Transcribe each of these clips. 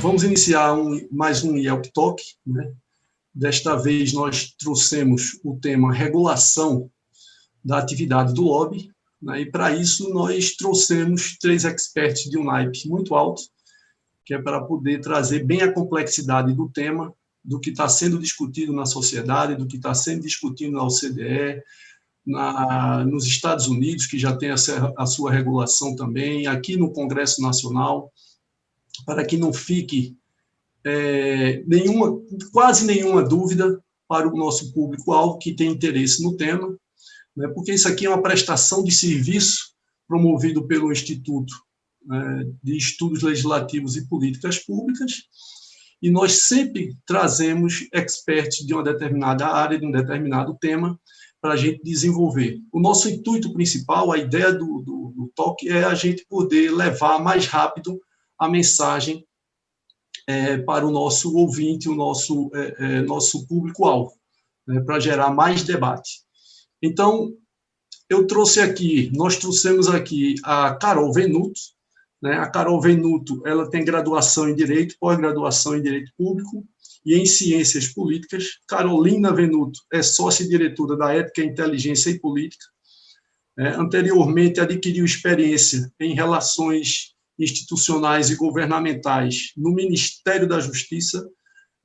Vamos iniciar mais um IELP Talk, né? Desta vez nós trouxemos o tema regulação da atividade do lobby, né? E para isso nós trouxemos 3 experts de um naipe muito alto, que é para poder trazer bem a complexidade do tema, do que está sendo discutido na sociedade, do que está sendo discutido na OCDE, nos Estados Unidos, que já tem a sua regulação também, aqui no Congresso Nacional, para que não fique quase nenhuma dúvida para o nosso público-alvo que tem interesse no tema, né, porque isso aqui é uma prestação de serviço promovido pelo Instituto de Estudos Legislativos e Políticas Públicas, e nós sempre trazemos experts de uma determinada área, de um determinado tema, para a gente desenvolver. O nosso intuito principal, a ideia do talk, é a gente poder levar mais rápido a mensagem para o nosso ouvinte, o nosso público-alvo, né, para gerar mais debate. Então, nós trouxemos aqui a Carol Venuto, né? A Carol Venuto, ela tem graduação em Direito, pós-graduação em Direito Público e em Ciências Políticas. Carolina Venuto é sócia-diretora da Ética, Inteligência e Política. Anteriormente, adquiriu experiência em relações institucionais e governamentais no Ministério da Justiça,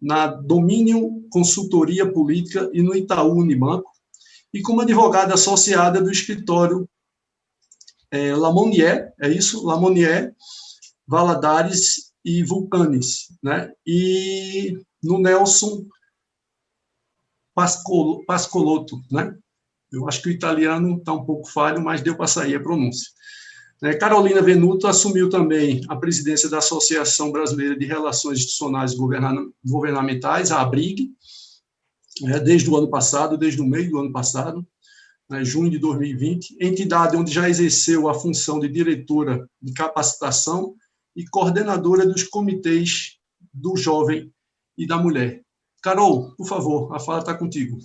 na Domínio Consultoria Política e no Itaú Unibanco, e como advogada associada do escritório Lamonier, Lamonier, Valadares e Vulcanes, né? E no Nelson Pascolotto, né? Eu acho que o italiano está um pouco falho, mas deu para sair a pronúncia. Carolina Venuto assumiu também a presidência da Associação Brasileira de Relações Institucionais e Governamentais, a ABRIG, desde o ano passado, desde o meio do ano passado, junho de 2020, entidade onde já exerceu a função de diretora de capacitação e coordenadora dos comitês do jovem e da mulher. Carol, por favor, a fala está contigo.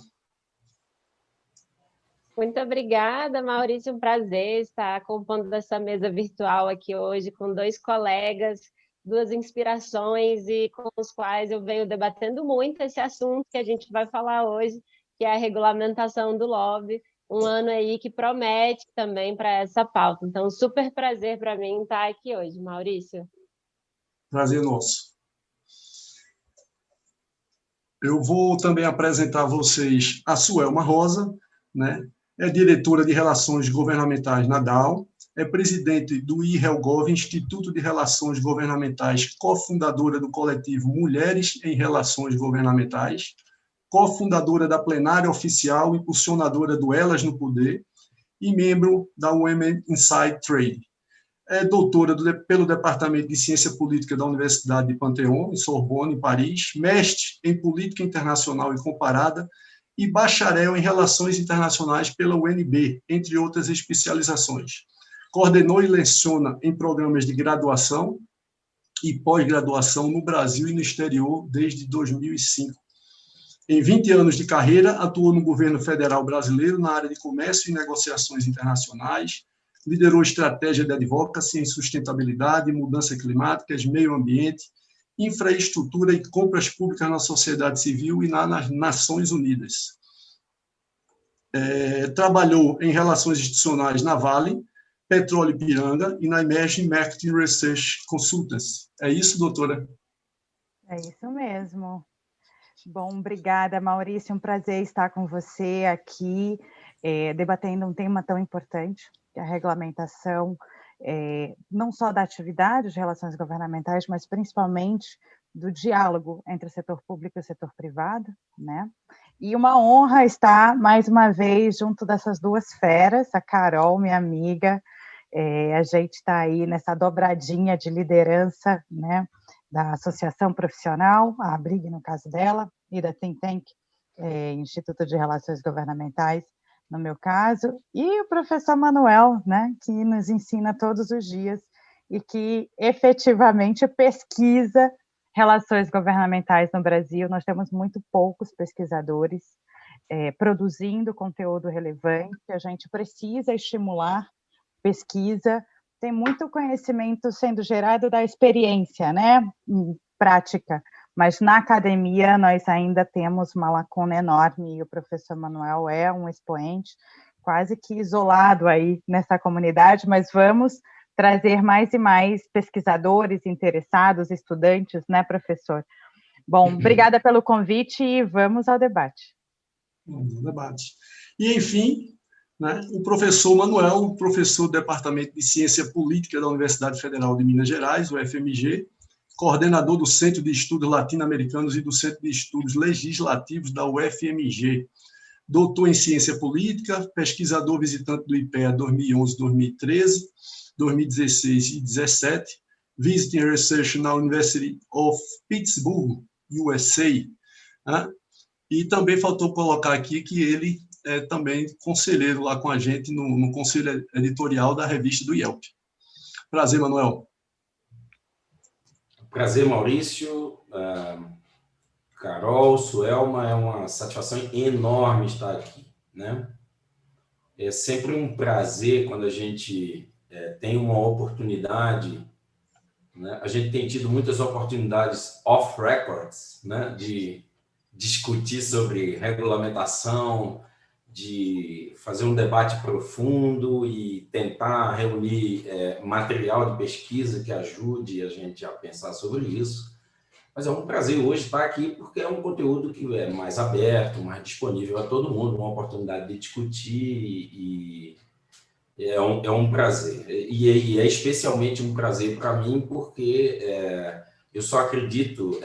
Muito obrigada, Maurício, um prazer estar compondo essa mesa virtual aqui hoje com 2 colegas, 2 inspirações e com os quais eu venho debatendo muito esse assunto que a gente vai falar hoje, que é a regulamentação do lobby, um ano aí que promete também para essa pauta. Então, super prazer para mim estar aqui hoje, Maurício. Prazer nosso. Eu vou também apresentar a vocês a Suelma Rosa, né? É diretora de Relações Governamentais na DAO, é presidente do IRELGOV, Instituto de Relações Governamentais, cofundadora do coletivo Mulheres em Relações Governamentais, cofundadora da Plenária Oficial, impulsionadora do Elas no Poder e membro da Women Inside Trade. É doutora pelo Departamento de Ciência Política da Universidade de Panthéon, em Sorbonne, em Paris, mestre em Política Internacional e Comparada e bacharel em Relações Internacionais pela UNB, entre outras especializações. Coordenou e leciona em programas de graduação e pós-graduação no Brasil e no exterior desde 2005. Em 20 anos de carreira, atuou no governo federal brasileiro na área de comércio e negociações internacionais, liderou estratégia de advocacy em sustentabilidade, mudança climática, meio ambiente, infraestrutura e compras públicas na sociedade civil e nas Nações Unidas. Trabalhou em relações institucionais na Vale, Petróleo Ipiranga e na Emerging Marketing Research Consultants. É isso, doutora? É isso mesmo. Bom, obrigada, Maurício. Um prazer estar com você aqui, debatendo um tema tão importante, que é a regulamentação, não só da atividade de relações governamentais, mas principalmente do diálogo entre o setor público e o setor privado, né? E uma honra estar, mais uma vez, junto dessas 2 feras, a Carol, minha amiga, a gente está aí nessa dobradinha de liderança, né, da associação profissional, a ABRIG, no caso dela, e da Think Tank, Instituto de Relações Governamentais, no meu caso, e o professor Manuel, né, que nos ensina todos os dias e que efetivamente pesquisa relações governamentais no Brasil. Nós temos muito poucos pesquisadores produzindo conteúdo relevante, a gente precisa estimular pesquisa, tem muito conhecimento sendo gerado da experiência, né? prática, mas na academia nós ainda temos uma lacuna enorme, e o professor Manuel é um expoente quase que isolado aí nessa comunidade, mas vamos trazer mais e mais pesquisadores interessados, estudantes, né, professor? Bom, obrigada pelo convite e vamos ao debate. Vamos ao debate. E, enfim, né, o professor Manuel, professor do Departamento de Ciência Política da Universidade Federal de Minas Gerais, UFMG, coordenador do Centro de Estudos Latino-Americanos e do Centro de Estudos Legislativos da UFMG, doutor em Ciência Política, pesquisador visitante do IPEA 2011, 2013, 2016 e 2017, Visiting Research na University of Pittsburgh, USA, né? E também faltou colocar aqui que ele é também conselheiro lá com a gente no conselho editorial da revista do IELP. Prazer, Manuel. Prazer, Maurício. Carol, Suelma, é uma satisfação enorme estar aqui, né? É sempre um prazer quando a gente tem uma oportunidade, né? A gente tem tido muitas oportunidades off-records, né? De discutir sobre regulamentação, de fazer um debate profundo e tentar reunir material de pesquisa que ajude a gente a pensar sobre isso. Mas é um prazer hoje estar aqui, porque é um conteúdo que é mais aberto, mais disponível a todo mundo, uma oportunidade de discutir, e é um prazer. E é especialmente um prazer para mim, porque eu só acredito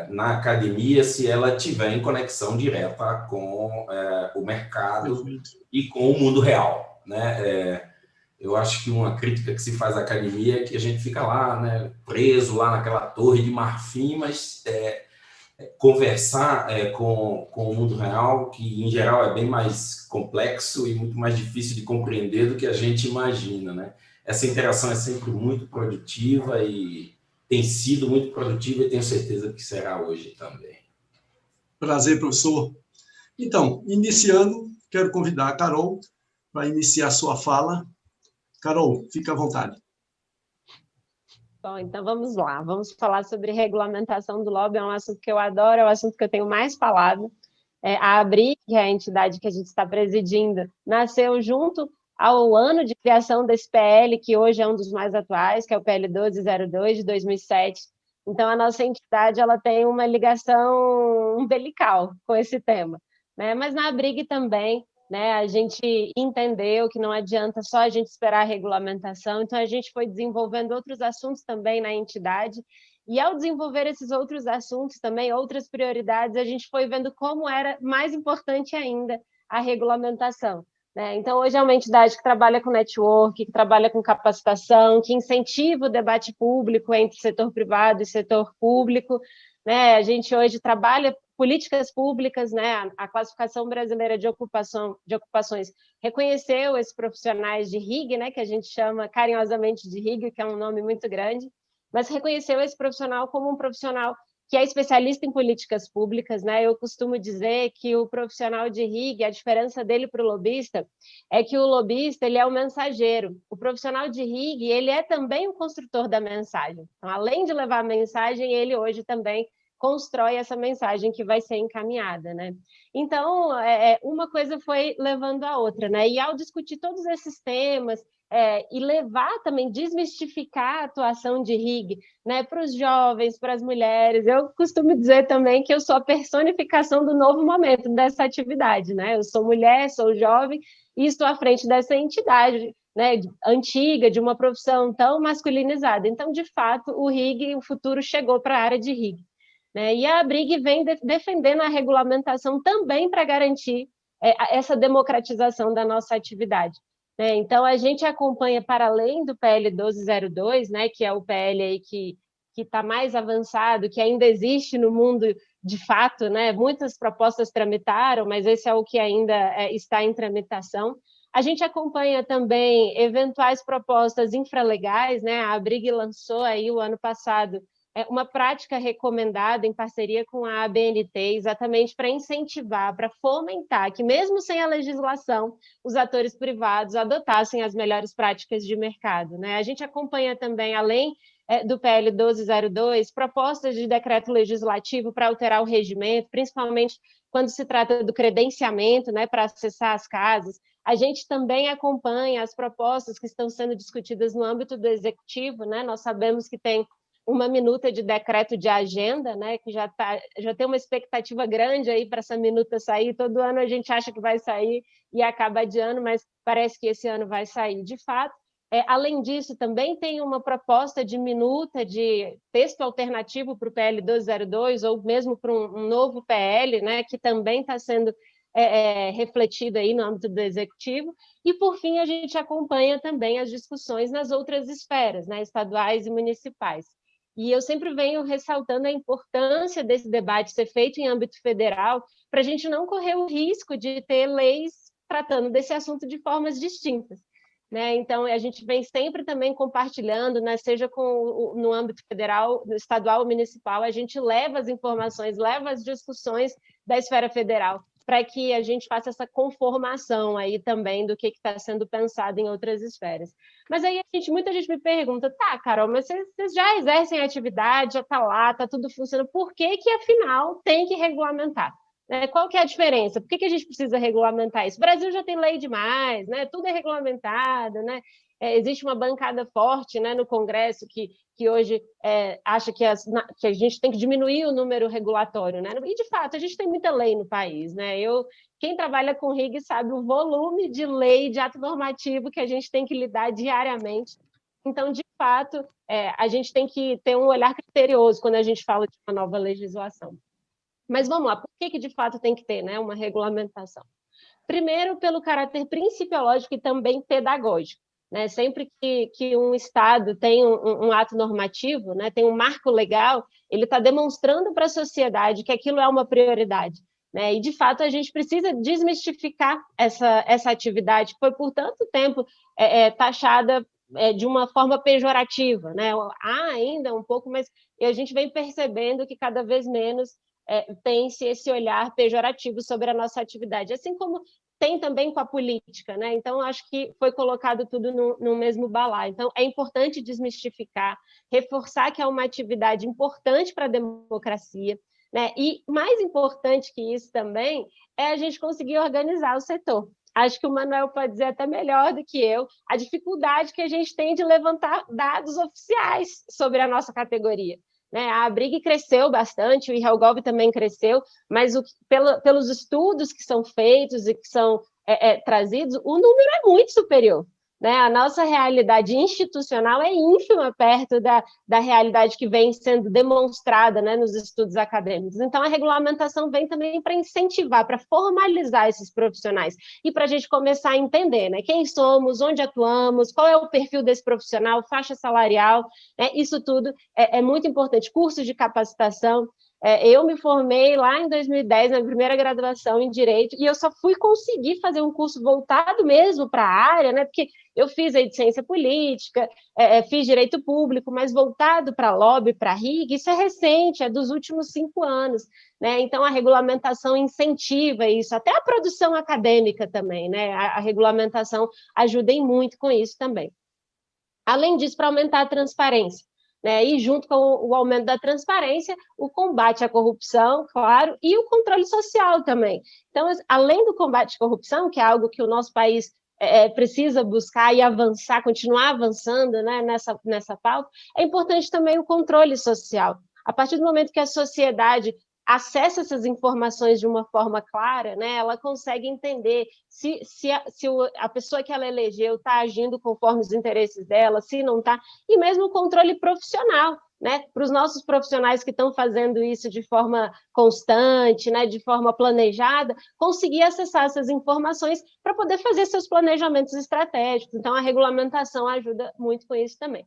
na academia se ela tiver em conexão direta com o mercado e com o mundo real, né? Eu acho que uma crítica que se faz à academia é que a gente fica lá, né, preso lá naquela torre de marfim, mas conversar com o mundo real, que em geral é bem mais complexo e muito mais difícil de compreender do que a gente imagina, né? Essa interação é sempre muito produtiva e tem sido muito produtiva, e tenho certeza que será hoje também. Prazer, professor. Então, iniciando, quero convidar a Carol para iniciar a sua fala. Carol, fica à vontade. Bom, então vamos lá. Vamos falar sobre regulamentação do lobby. É um assunto que eu adoro, é o assunto que eu tenho mais falado. A ABRIG, que é a entidade que a gente está presidindo, nasceu junto ao ano de criação desse PL, que hoje é um dos mais atuais, que é o PL 1202, de 2007. Então, a nossa entidade ela tem uma ligação umbilical com esse tema, né? Mas na ABRIG também, né, a gente entendeu que não adianta só a gente esperar a regulamentação, então a gente foi desenvolvendo outros assuntos também na entidade, e ao desenvolver esses outros assuntos também, outras prioridades, a gente foi vendo como era mais importante ainda a regulamentação, né? Então, hoje é uma entidade que trabalha com network, que trabalha com capacitação, que incentiva o debate público entre setor privado e setor público, né? A gente hoje trabalha políticas públicas, né? A classificação brasileira de ocupações reconheceu esses profissionais de RIG, né? Que a gente chama carinhosamente de RIG, que é um nome muito grande, mas reconheceu esse profissional como um profissional que é especialista em políticas públicas, né? Eu costumo dizer que o profissional de RIG, a diferença dele para o lobista é que o lobista ele é o mensageiro. O profissional de RIG ele é também o construtor da mensagem. Então, além de levar a mensagem, ele hoje também constrói essa mensagem que vai ser encaminhada, né? Então, uma coisa foi levando a outra, né? E ao discutir todos esses temas, e levar também, desmistificar a atuação de RIG, né, para os jovens, para as mulheres. Eu costumo dizer também que eu sou a personificação do novo momento dessa atividade, né? Eu sou mulher, sou jovem e estou à frente dessa entidade, né, antiga, de uma profissão tão masculinizada. Então, de fato, o RIG, o futuro chegou para a área de RIG, né? E a ABRIG vem defendendo a regulamentação também para garantir essa democratização da nossa atividade. Então, a gente acompanha, para além do PL 1202, né, que é o PL aí que está mais avançado, que ainda existe no mundo de fato, né? Muitas propostas tramitaram, mas esse é o que ainda está em tramitação. A gente acompanha também eventuais propostas infralegais, né? A ABRIG lançou aí o ano passado uma prática recomendada em parceria com a ABNT, exatamente para incentivar, para fomentar que, mesmo sem a legislação, os atores privados adotassem as melhores práticas de mercado, né? A gente acompanha também, além do PL 1202, propostas de decreto legislativo para alterar o regimento, principalmente quando se trata do credenciamento, né, para acessar as casas. A gente também acompanha as propostas que estão sendo discutidas no âmbito do executivo, né? Nós sabemos que tem uma minuta de decreto de agenda, né, que já tem uma expectativa grande aí para essa minuta sair. Todo ano a gente acha que vai sair e acaba adiando, mas parece que esse ano vai sair de fato. Além disso, também tem uma proposta de minuta de texto alternativo para o PL 1202, ou mesmo para um novo PL, né, que também está sendo refletido aí no âmbito do executivo. E, por fim, a gente acompanha também as discussões nas outras esferas, né, estaduais e municipais. E eu sempre venho ressaltando a importância desse debate ser feito em âmbito federal, para a gente não correr o risco de ter leis tratando desse assunto de formas distintas, né? Então, a gente vem sempre também compartilhando, né, seja no âmbito federal, no estadual ou municipal, a gente leva as informações, leva as discussões da esfera federal, para que a gente faça essa conformação aí também do que está sendo pensado em outras esferas. Mas aí muita gente me pergunta, tá, Carol, mas vocês já exercem atividade, já está lá, está tudo funcionando, por que afinal tem que regulamentar? Qual que é a diferença? Por que a gente precisa regulamentar isso? O Brasil já tem lei demais, né? Tudo é regulamentado, né? Existe uma bancada forte, né, no Congresso que hoje acha que a gente tem que diminuir o número regulatório, né? E, de fato, a gente tem muita lei no país, né? Quem trabalha com RIG sabe o volume de lei, de ato normativo que a gente tem que lidar diariamente. Então, de fato, a gente tem que ter um olhar criterioso quando a gente fala de uma nova legislação. Mas vamos lá, por que de fato tem que ter, né, uma regulamentação? Primeiro, pelo caráter principiológico e também pedagógico, né? Sempre que um Estado tem um ato normativo, né, tem um marco legal, ele está demonstrando para a sociedade que aquilo é uma prioridade, né? E, de fato, a gente precisa desmistificar essa atividade que foi, por tanto tempo, taxada de uma forma pejorativa, né? Há ainda um pouco, mas a gente vem percebendo que cada vez menos tem-se esse olhar pejorativo sobre a nossa atividade, assim como tem também com a política, né? Então, acho que foi colocado tudo no mesmo balaio. Então, é importante desmistificar, reforçar que é uma atividade importante para a democracia, né? E mais importante que isso também é a gente conseguir organizar o setor. Acho que o Manuel pode dizer até melhor do que eu a dificuldade que a gente tem de levantar dados oficiais sobre a nossa categoria. A ABRIG cresceu bastante, o IRELGOV também cresceu, mas pelos estudos que são feitos e que são trazidos, o número é muito superior. A nossa realidade institucional é ínfima perto da realidade que vem sendo demonstrada, né, nos estudos acadêmicos. Então, a regulamentação vem também para incentivar, para formalizar esses profissionais e para a gente começar a entender, né, quem somos, onde atuamos, qual é o perfil desse profissional, faixa salarial, né, isso tudo é muito importante. Cursos de capacitação. Eu me formei lá em 2010, na primeira graduação em Direito, e eu só fui conseguir fazer um curso voltado mesmo para a área, né, porque eu fiz aí de Ciência Política, fiz Direito Público, mas voltado para lobby, para RIG, isso é recente, é dos últimos 5 anos. Né? Então, a regulamentação incentiva isso, até a produção acadêmica também, né? A regulamentação ajuda em muito com isso também. Além disso, para aumentar a transparência. Né? E junto com o aumento da transparência, o combate à corrupção, claro, e o controle social também. Então, além do combate à corrupção, que é algo que o nosso país precisa buscar e avançar, continuar avançando, né, nessa pauta, é importante também o controle social. A partir do momento que a sociedade acessa essas informações de uma forma clara, né, ela consegue entender se a pessoa que ela elegeu está agindo conforme os interesses dela, se não está, e mesmo o controle profissional, né, para os nossos profissionais que estão fazendo isso de forma constante, né, de forma planejada, conseguir acessar essas informações para poder fazer seus planejamentos estratégicos. Então, a regulamentação ajuda muito com isso também.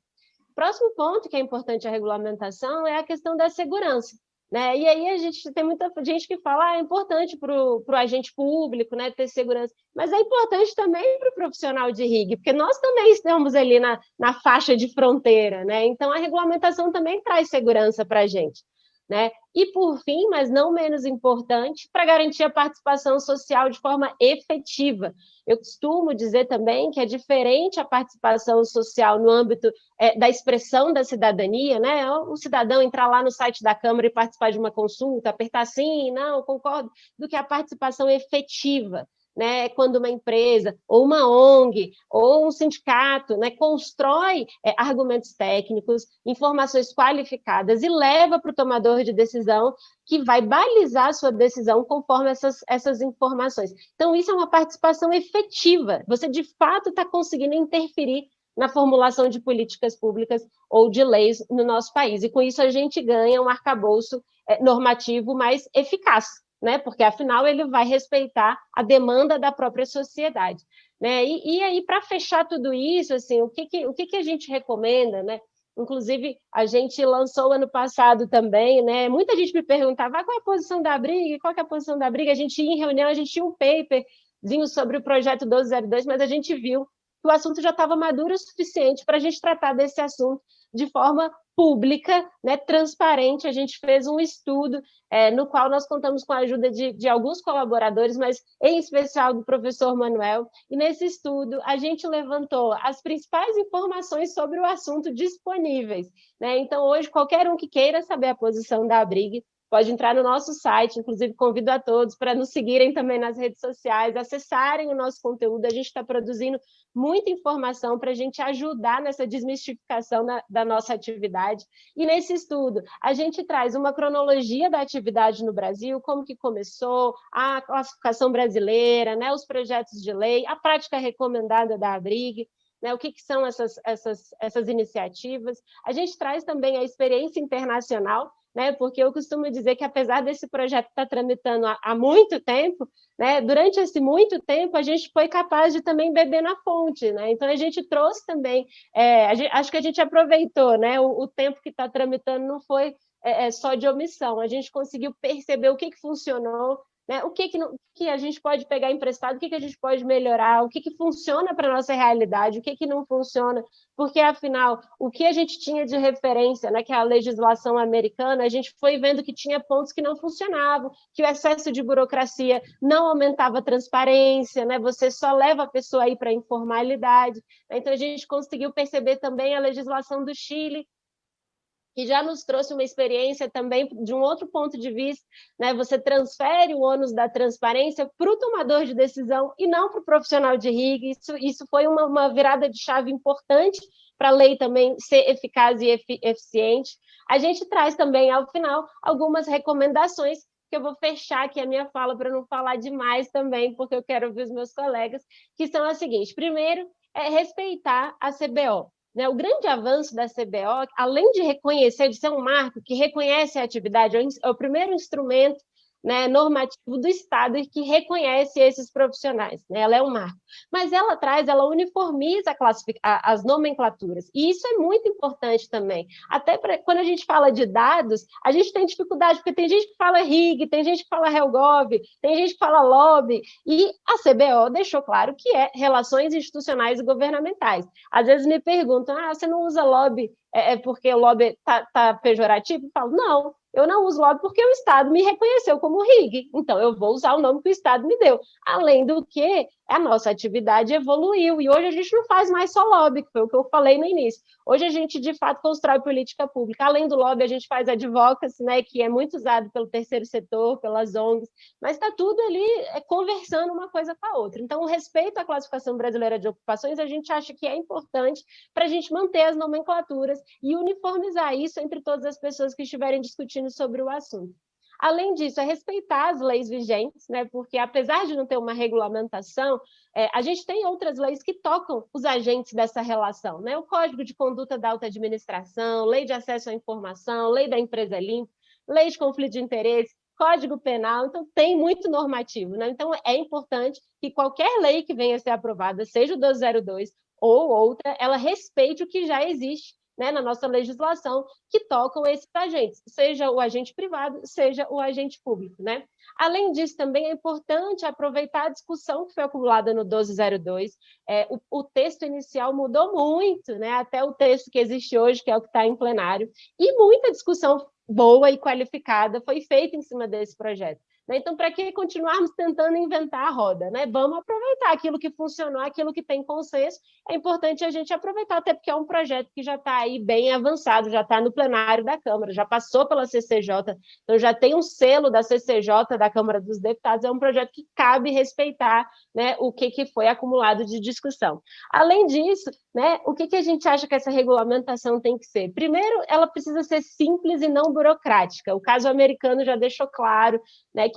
Próximo ponto que é importante a regulamentação é a questão da segurança. Né? E aí a gente tem muita gente que fala é importante para o agente público, né, ter segurança, mas é importante também para o profissional de RIG, porque nós também estamos ali na faixa de fronteira, né? Então a regulamentação também traz segurança para a gente. né? E, por fim, mas não menos importante, para garantir a participação social de forma efetiva. Eu costumo dizer também que é diferente a participação social no âmbito da expressão da cidadania, né? O cidadão entrar lá no site da Câmara e participar de uma consulta, apertar sim, não, concordo, do que a participação efetiva, né, quando uma empresa, ou uma ONG, ou um sindicato, né, constrói argumentos técnicos, informações qualificadas e leva para o tomador de decisão que vai balizar a sua decisão conforme essas informações. Então, isso é uma participação efetiva. Você, de fato, está conseguindo interferir na formulação de políticas públicas ou de leis no nosso país. E, com isso, a gente ganha um arcabouço normativo mais eficaz, né? Porque, afinal, ele vai respeitar a demanda da própria sociedade, né? E aí, para fechar tudo isso, assim, o que a gente recomenda, né? Inclusive, a gente lançou ano passado também, né? Muita gente me perguntava qual é a posição da Abriga, qual é a posição da Abriga. A gente ia em reunião, a gente tinha um paperzinho sobre o projeto 1202, mas a gente viu que o assunto já estava maduro o suficiente para a gente tratar desse assunto de forma pública, né, transparente. A gente fez um estudo no qual nós contamos com a ajuda de alguns colaboradores, mas em especial do professor Manuel, e nesse estudo a gente levantou as principais informações sobre o assunto disponíveis, né? Então, hoje, qualquer um que queira saber a posição da Abriga pode entrar no nosso site, inclusive convido a todos para nos seguirem também nas redes sociais, acessarem o nosso conteúdo. A gente está produzindo muita informação para a gente ajudar nessa desmistificação da nossa atividade. E nesse estudo, a gente traz uma cronologia da atividade no Brasil, como que começou, a classificação brasileira, né, os projetos de lei, a prática recomendada da Abriga, né, o que são essas iniciativas. A gente traz também a experiência internacional, né, porque eu costumo dizer que, apesar desse projeto estar tramitando há muito tempo, né, durante esse muito tempo, a gente foi capaz de também beber na fonte, né? Então, a gente trouxe também, acho que a gente aproveitou, né, o tempo que está tramitando não foi só de omissão, a gente conseguiu perceber o que funcionou, né? O que a gente pode pegar emprestado, o que a gente pode melhorar, o que funciona para a nossa realidade, o que não funciona, porque, afinal, o que a gente tinha de referência, né, que é a legislação americana, a gente foi vendo que tinha pontos que não funcionavam, que o excesso de burocracia não aumentava a transparência, né? Você só leva a pessoa aí para a informalidade. Então, a gente conseguiu perceber também a legislação do Chile, que já nos trouxe uma experiência também de um outro ponto de vista, né? Você transfere o ônus da transparência para o tomador de decisão e não para o profissional de RIG. Isso foi uma virada de chave importante para a lei também ser eficaz e eficiente. A gente traz também, ao final, algumas recomendações, que eu vou fechar aqui a minha fala para não falar demais também, porque eu quero ouvir os meus colegas, que são as seguintes. Primeiro, respeitar a CBO. Né, o grande avanço da CBO, além de reconhecer, de ser um marco que reconhece a atividade, é o primeiro instrumento, né, normativo do Estado e que reconhece esses profissionais, né? Ela é um marco. Mas ela uniformiza as nomenclaturas, e isso é muito importante também. Até quando a gente fala de dados, a gente tem dificuldade, porque tem gente que fala RIG, tem gente que fala RELGOV, tem gente que fala LOB, e a CBO deixou claro que é Relações Institucionais e Governamentais. Às vezes me perguntam, você não usa LOB porque o LOB está pejorativo? Eu falo, não. Eu não uso LOB porque o Estado me reconheceu como RIG, então eu vou usar o nome que o Estado me deu. Além do que, a nossa atividade evoluiu, e hoje a gente não faz mais só LOB, que foi o que eu falei no início. Hoje a gente, de fato, constrói política pública. Além do LOB, a gente faz advocacy, né, que é muito usado pelo terceiro setor, pelas ONGs, mas está tudo ali conversando uma coisa com a outra. Então, o respeito à classificação brasileira de ocupações, a gente acha que é importante para a gente manter as nomenclaturas e uniformizar isso entre todas as pessoas que estiverem discutindo sobre o assunto. Além disso, respeitar as leis vigentes, né? Porque, apesar de não ter uma regulamentação, a gente tem outras leis que tocam os agentes dessa relação, né? O Código de Conduta da Alta Administração, Lei de Acesso à Informação, Lei da Empresa Limpa, Lei de Conflito de Interesse, Código Penal, então tem muito normativo, né? Então é importante que qualquer lei que venha a ser aprovada, seja o 1202 ou outra, ela respeite o que já existe, né, na nossa legislação, que tocam esses agentes, seja o agente privado, seja o agente público, né? Além disso, também é importante aproveitar a discussão que foi acumulada no 1202. O texto inicial mudou muito, né, até o texto que existe hoje, que é o que está em plenário, e muita discussão boa e qualificada foi feita em cima desse projeto. Então, para que continuarmos tentando inventar a roda? Vamos aproveitar aquilo que funcionou, aquilo que tem consenso. É importante a gente aproveitar, até porque é um projeto que já está aí bem avançado, já está no plenário da Câmara, já passou pela CCJ, então já tem um selo da CCJ, da Câmara dos Deputados, é um projeto que cabe respeitar, o que foi acumulado de discussão. Além disso, o que a gente acha que essa regulamentação tem que ser? Primeiro, ela precisa ser simples e não burocrática. O caso americano já deixou claro,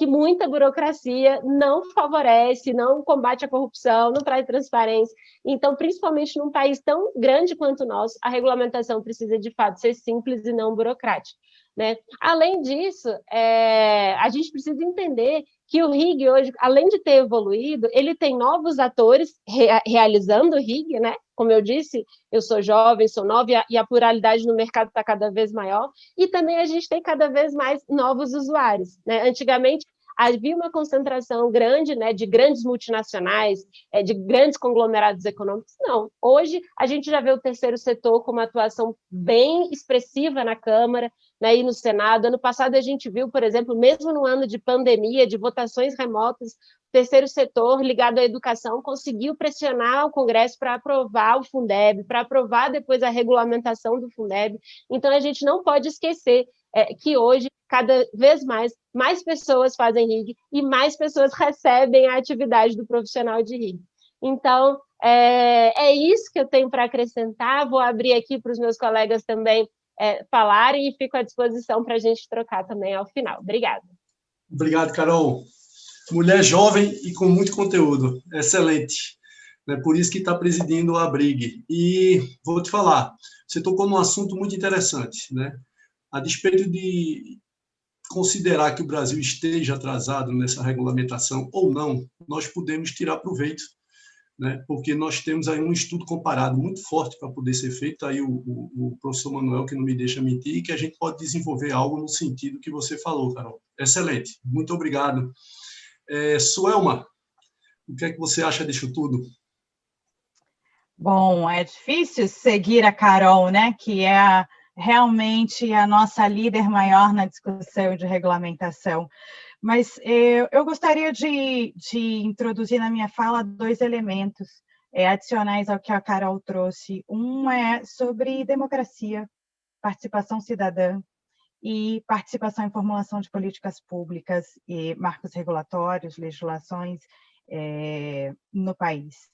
que muita burocracia não favorece, não combate a corrupção, não traz transparência. Então, principalmente num país tão grande quanto o nosso, a regulamentação precisa, de fato, ser simples e não burocrática. Além disso, a gente precisa entender que o RIG hoje, além de ter evoluído, ele tem novos atores realizando o RIG, Como eu disse, eu sou jovem, sou nova, e a pluralidade no mercado está cada vez maior, e também a gente tem cada vez mais novos usuários. Antigamente, havia uma concentração grande, de grandes multinacionais, de grandes conglomerados econômicos. Não, hoje a gente já vê o terceiro setor com uma atuação bem expressiva na Câmara, e no Senado. Ano passado a gente viu, por exemplo, mesmo no ano de pandemia, de votações remotas, o terceiro setor ligado à educação conseguiu pressionar o Congresso para aprovar o Fundeb, para aprovar depois a regulamentação do Fundeb. Então, a gente não pode esquecer que hoje, cada vez mais pessoas fazem RIG e mais pessoas recebem a atividade do profissional de RIG. Então, é isso que eu tenho para acrescentar. Vou abrir aqui para os meus colegas também falarem e fico à disposição para a gente trocar também ao final. Obrigada. Obrigado, Carol. Mulher jovem e com muito conteúdo. Excelente. Por isso que está presidindo a BRIG. E vou te falar, você tocou num assunto muito interessante, A despeito de considerar que o Brasil esteja atrasado nessa regulamentação ou não, nós podemos tirar proveito, porque nós temos aí um estudo comparado muito forte para poder ser feito, aí o professor Manuel, que não me deixa mentir, e que a gente pode desenvolver algo no sentido que você falou, Carol. Excelente, muito obrigado. Suelma, o que é que você acha disso tudo? Bom, é difícil seguir a Carol, que é realmente a nossa líder maior na discussão de regulamentação. Mas eu gostaria de introduzir na minha fala 2 elementos adicionais ao que a Carol trouxe. Um é sobre democracia, participação cidadã e participação em formulação de políticas públicas e marcos regulatórios, legislações no país,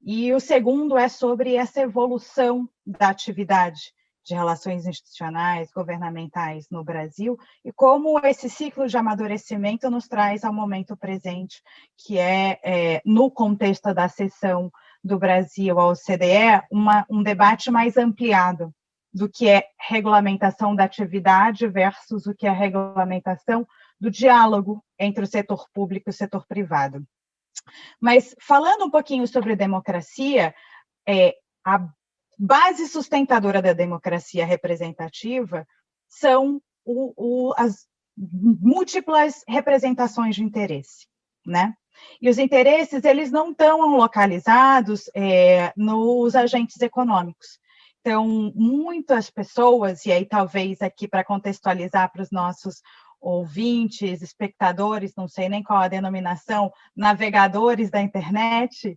E o segundo é sobre essa evolução da atividade de relações institucionais, governamentais no Brasil, e como esse ciclo de amadurecimento nos traz ao momento presente, que no contexto da cessão do Brasil ao OCDE, um debate mais ampliado do que é regulamentação da atividade versus o que é regulamentação do diálogo entre o setor público e o setor privado. Mas, falando um pouquinho sobre democracia, a base sustentadora da democracia representativa são as múltiplas representações de interesse, E os interesses, eles não estão localizados nos agentes econômicos. Então, muitas pessoas, e aí talvez aqui para contextualizar para os nossos ouvintes, espectadores, não sei nem qual a denominação, navegadores da internet,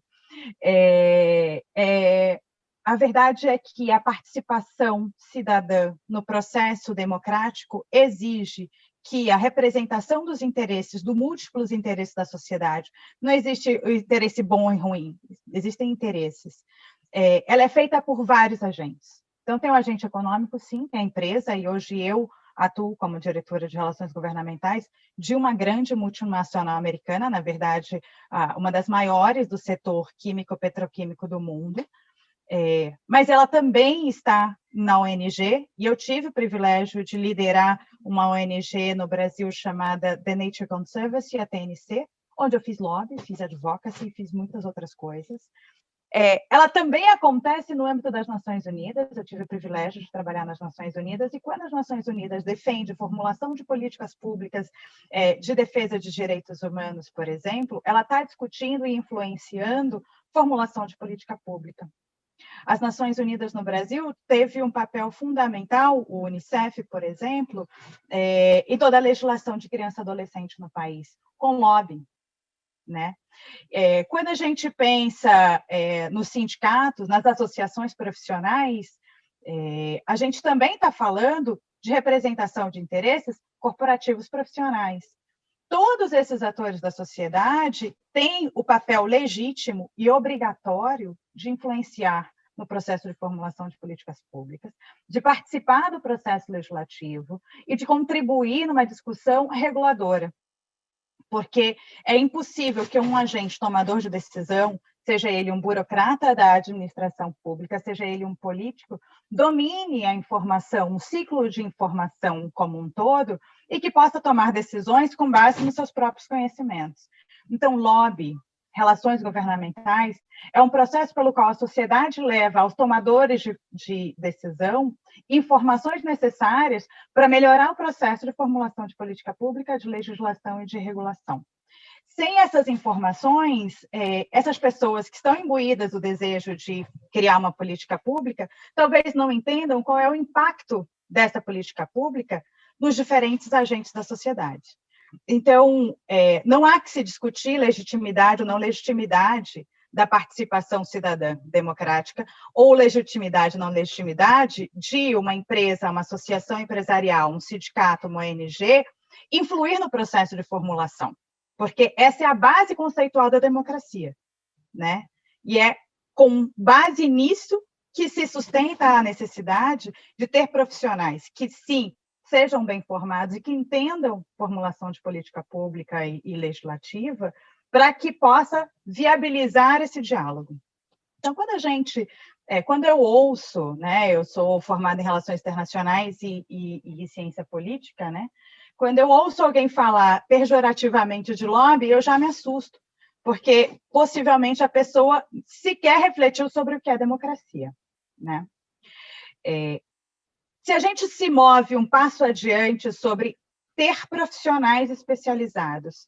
a verdade é que a participação cidadã no processo democrático exige que a representação dos interesses, dos múltiplos interesses da sociedade, não existe o interesse bom e ruim, existem interesses. Ela é feita por vários agentes. Então, tem o agente econômico, sim, que é a empresa, e hoje eu atuo como diretora de relações governamentais de uma grande multinacional americana, na verdade, uma das maiores do setor químico-petroquímico do mundo, mas ela também está na ONG, e eu tive o privilégio de liderar uma ONG no Brasil chamada The Nature Conservancy, a TNC, onde eu fiz lobby, fiz advocacy e fiz muitas outras coisas. Ela também acontece no âmbito das Nações Unidas, eu tive o privilégio de trabalhar nas Nações Unidas, e quando as Nações Unidas defendem formulação de políticas públicas de defesa de direitos humanos, por exemplo, ela está discutindo e influenciando formulação de política pública. As Nações Unidas no Brasil teve um papel fundamental, o Unicef, por exemplo, e toda a legislação de criança e adolescente no país, com lobbying, né? Quando a gente pensa nos sindicatos, nas associações profissionais, a gente também está falando de representação de interesses corporativos profissionais. Todos esses atores da sociedade têm o papel legítimo e obrigatório de influenciar no processo de formulação de políticas públicas, de participar do processo legislativo e de contribuir numa discussão reguladora. Porque é impossível que um agente tomador de decisão, seja ele um burocrata da administração pública, seja ele um político, domine a informação, o ciclo de informação como um todo, e que possa tomar decisões com base nos seus próprios conhecimentos. Então, lobby, relações governamentais, é um processo pelo qual a sociedade leva aos tomadores de decisão informações necessárias para melhorar o processo de formulação de política pública, de legislação e de regulação. Sem essas informações, essas pessoas que estão imbuídas do desejo de criar uma política pública, talvez não entendam qual é o impacto dessa política pública nos diferentes agentes da sociedade. Então, não há que se discutir legitimidade ou não legitimidade da participação cidadã democrática ou legitimidade ou não legitimidade de uma empresa, uma associação empresarial, um sindicato, uma ONG, influir no processo de formulação, porque essa é a base conceitual da democracia, né? E é com base nisso que se sustenta a necessidade de ter profissionais que, sim, sejam bem formados e que entendam formulação de política pública e legislativa para que possa viabilizar esse diálogo. Então, quando eu ouço, né, eu sou formada em Relações Internacionais e Ciência Política, né, quando eu ouço alguém falar pejorativamente de lobby, eu já me assusto, porque possivelmente a pessoa sequer refletiu sobre o que é democracia, né? Se a gente se move um passo adiante sobre ter profissionais especializados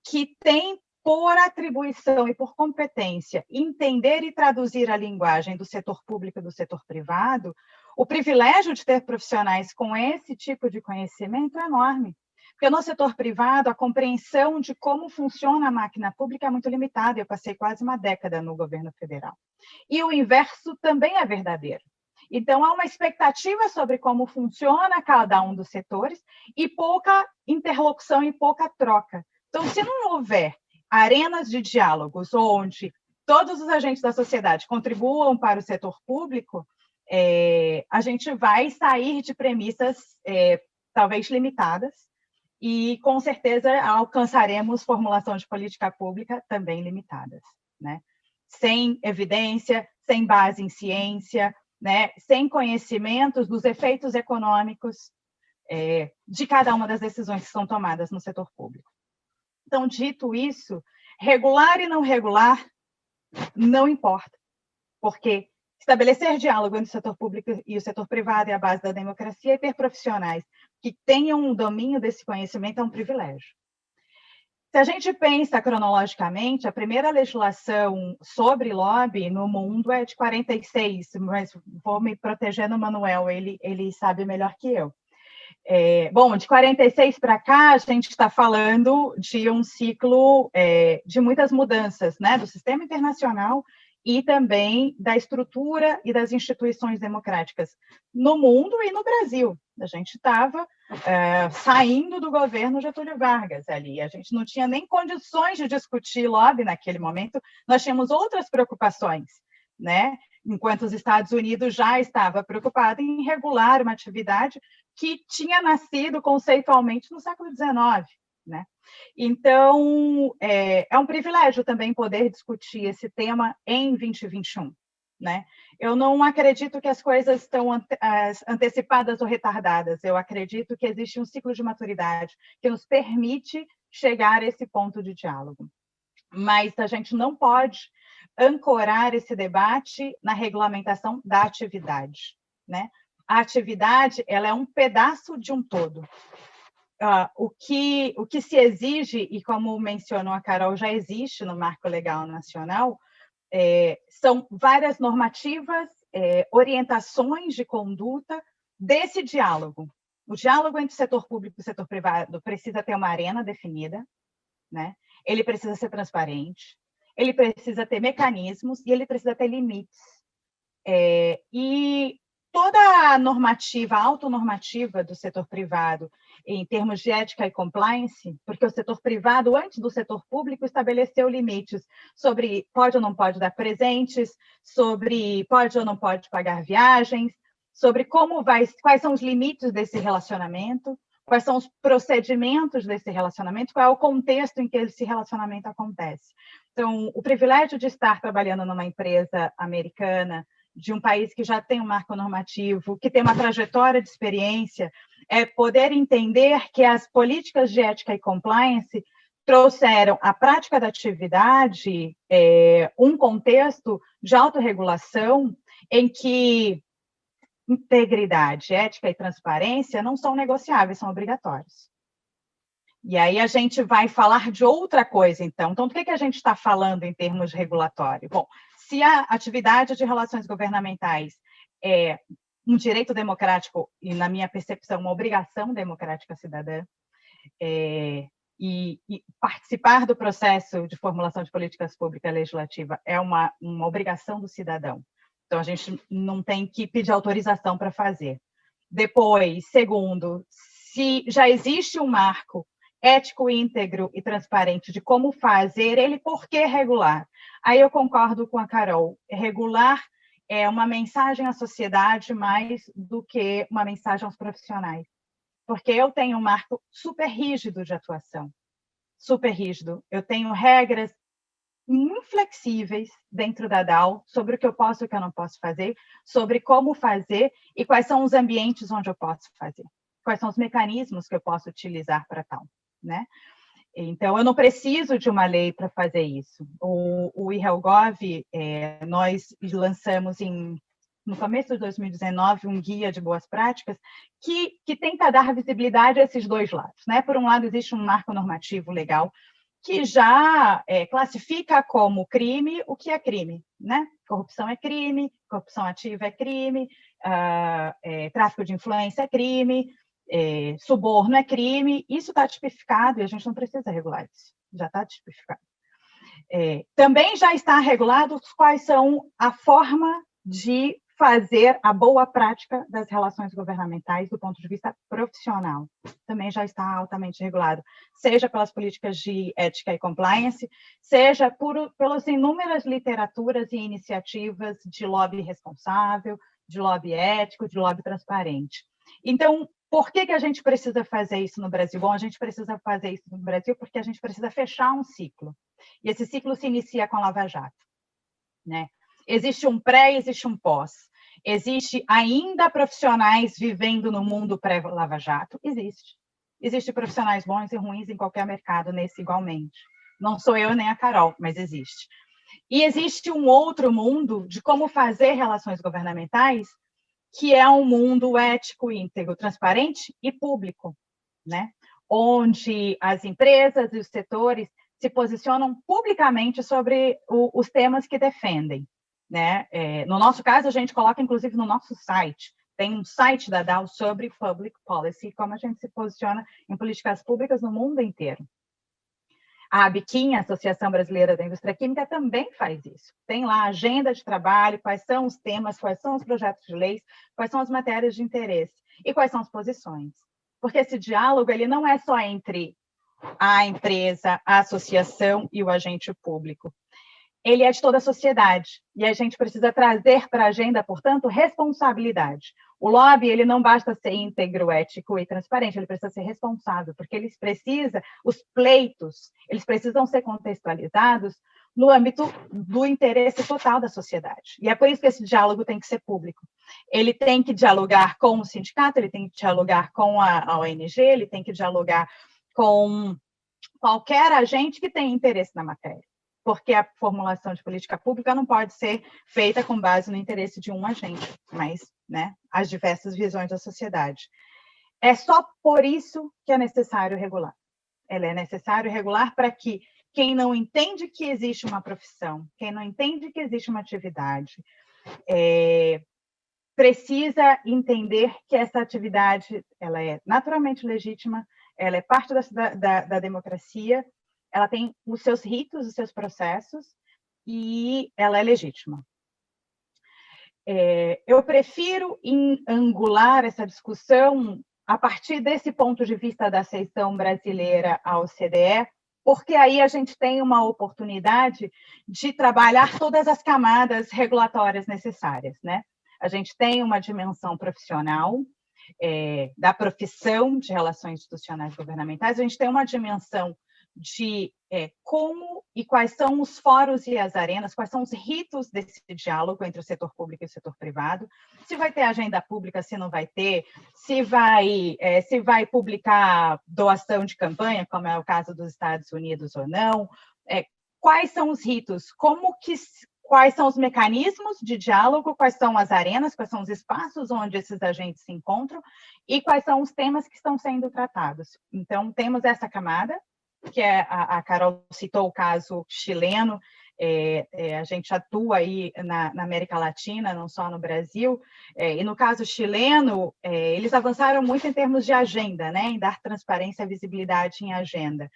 que têm por atribuição e por competência entender e traduzir a linguagem do setor público e do setor privado, o privilégio de ter profissionais com esse tipo de conhecimento é enorme. Porque no setor privado, a compreensão de como funciona a máquina pública é muito limitada. Eu passei quase uma década no governo federal. E o inverso também é verdadeiro. Então, há uma expectativa sobre como funciona cada um dos setores e pouca interlocução e pouca troca. Então, se não houver arenas de diálogos onde todos os agentes da sociedade contribuam para o setor público, a gente vai sair de premissas talvez limitadas e, com certeza, alcançaremos formulação de política pública também limitadas, né? Sem evidência, sem base em ciência, né? Sem conhecimentos dos efeitos econômicos de cada uma das decisões que são tomadas no setor público. Então, dito isso, regular e não regular não importa, porque estabelecer diálogo entre o setor público e o setor privado é a base da democracia e ter profissionais que tenham um domínio desse conhecimento é um privilégio. Se a gente pensa cronologicamente, a primeira legislação sobre lobby no mundo é de 46, mas vou me proteger no Manuel, ele sabe melhor que eu. Bom, de 46 para cá, a gente está falando de um ciclo de muitas mudanças, né, do sistema internacional e também da estrutura e das instituições democráticas no mundo e no Brasil. A gente estava saindo do governo Getúlio Vargas ali, a gente não tinha nem condições de discutir lobby naquele momento, nós tínhamos outras preocupações, né? Enquanto os Estados Unidos já estava preocupado em regular uma atividade que tinha nascido conceitualmente no século XIX, né? Então, é um privilégio também poder discutir esse tema em 2021, né? Eu não acredito que as coisas estão antecipadas ou retardadas, eu acredito que existe um ciclo de maturidade que nos permite chegar a esse ponto de diálogo. Mas a gente não pode ancorar esse debate na regulamentação da atividade, né? A atividade, ela é um pedaço de um todo. O que se exige, e como mencionou a Carol, já existe no Marco Legal Nacional, são várias normativas, orientações de conduta desse diálogo. O diálogo entre o setor público e o setor privado precisa ter uma arena definida, né? Ele precisa ser transparente, ele precisa ter mecanismos e ele precisa ter limites. E toda a normativa, a autonormativa do setor privado, em termos de ética e compliance, porque o setor privado, antes do setor público, estabeleceu limites sobre pode ou não pode dar presentes, sobre pode ou não pode pagar viagens, sobre quais são os limites desse relacionamento, quais são os procedimentos desse relacionamento, qual é o contexto em que esse relacionamento acontece. Então, o privilégio de estar trabalhando numa empresa americana, de um país que já tem um marco normativo, que tem uma trajetória de experiência, é poder entender que as políticas de ética e compliance trouxeram à prática da atividade um contexto de autorregulação em que integridade, ética e transparência não são negociáveis, são obrigatórios. E aí a gente vai falar de outra coisa, então. Então, do que a gente está falando em termos regulatórios? Bom, se a atividade de relações governamentais é um direito democrático e, na minha percepção, uma obrigação democrática cidadã, e participar do processo de formulação de políticas públicas legislativa é uma obrigação do cidadão. Então, a gente não tem que pedir autorização para fazer. Depois, segundo, se já existe um marco ético, íntegro e transparente de como fazer ele, por que regular? Aí eu concordo com a Carol. Regular é uma mensagem à sociedade mais do que uma mensagem aos profissionais. Porque eu tenho um marco super rígido de atuação. Super rígido. Eu tenho regras inflexíveis dentro da DAO sobre o que eu posso e o que eu não posso fazer, sobre como fazer e quais são os ambientes onde eu posso fazer, quais são os mecanismos que eu posso utilizar para tal, né? Então, eu não preciso de uma lei para fazer isso. O eHealthGov, nós lançamos no começo de 2019 um guia de boas práticas que tenta dar visibilidade a esses dois lados, né? Por um lado, existe um marco normativo legal que já classifica como crime o que é crime, né? Corrupção é crime, corrupção ativa é crime, tráfico de influência é crime, suborno é crime. Isso está tipificado e a gente não precisa regular isso, já está tipificado. Também já está regulado quais são a forma de fazer a boa prática das relações governamentais do ponto de vista profissional. Também já está altamente regulado, seja pelas políticas de ética e compliance, seja pelas inúmeras literaturas e iniciativas de lobby responsável, de lobby ético, de lobby transparente. Então, por que a gente precisa fazer isso no Brasil? Bom, a gente precisa fazer isso no Brasil porque a gente precisa fechar um ciclo. E esse ciclo se inicia com a Lava Jato, né? Existe um pré, existe um pós. Existe ainda profissionais vivendo no mundo pré-Lava Jato? Existe. Existem profissionais bons e ruins em qualquer mercado, nesse igualmente. Não sou eu nem a Carol, mas existe. E existe um outro mundo de como fazer relações governamentais, que é um mundo ético, íntegro, transparente e público, né? Onde as empresas e os setores se posicionam publicamente sobre os temas que defendem, né? No nosso caso, a gente coloca, inclusive, no nosso site. Tem um site da DAO sobre public policy, como a gente se posiciona em políticas públicas no mundo inteiro. A ABQUIM, a Associação Brasileira da Indústria Química, também faz isso. Tem lá a agenda de trabalho, quais são os temas, quais são os projetos de leis, quais são as matérias de interesse e quais são as posições. Porque esse diálogo ele não é só entre a empresa, a associação e o agente público. Ele é de toda a sociedade. E a gente precisa trazer para a agenda, portanto, responsabilidade. O lobby, ele não basta ser íntegro, ético e transparente, ele precisa ser responsável, porque os pleitos, eles precisam ser contextualizados no âmbito do interesse total da sociedade. E é por isso que esse diálogo tem que ser público. Ele tem que dialogar com o sindicato, ele tem que dialogar com a ONG, ele tem que dialogar com qualquer agente que tenha interesse na matéria, porque a formulação de política pública não pode ser feita com base no interesse de um agente, mas, né, as diversas visões da sociedade. É só por isso que é necessário regular. Ela é necessário regular para que Quem não entende que existe uma profissão, quem não entende que existe uma atividade, precisa entender que essa atividade ela é naturalmente legítima, ela é parte da democracia, ela tem os seus ritos, os seus processos, e ela é legítima. Eu prefiro angular essa discussão a partir desse ponto de vista da seção brasileira à OCDE, porque aí a gente tem uma oportunidade de trabalhar todas as camadas regulatórias necessárias, né? A gente tem uma dimensão profissional, da profissão de relações institucionais governamentais, a gente tem uma dimensão de como e quais são os fóruns e as arenas, quais são os ritos desse diálogo entre o setor público e o setor privado, se vai ter agenda pública, se não vai ter, se vai publicar doação de campanha, como é o caso dos Estados Unidos ou não, quais são os ritos, quais são os mecanismos de diálogo, quais são as arenas, quais são os espaços onde esses agentes se encontram e quais são os temas que estão sendo tratados. Então, temos essa camada, que a Carol citou o caso chileno, a gente atua aí na América Latina, não só no Brasil, e no caso chileno, eles avançaram muito em termos de agenda, né, em dar transparência e visibilidade em agenda,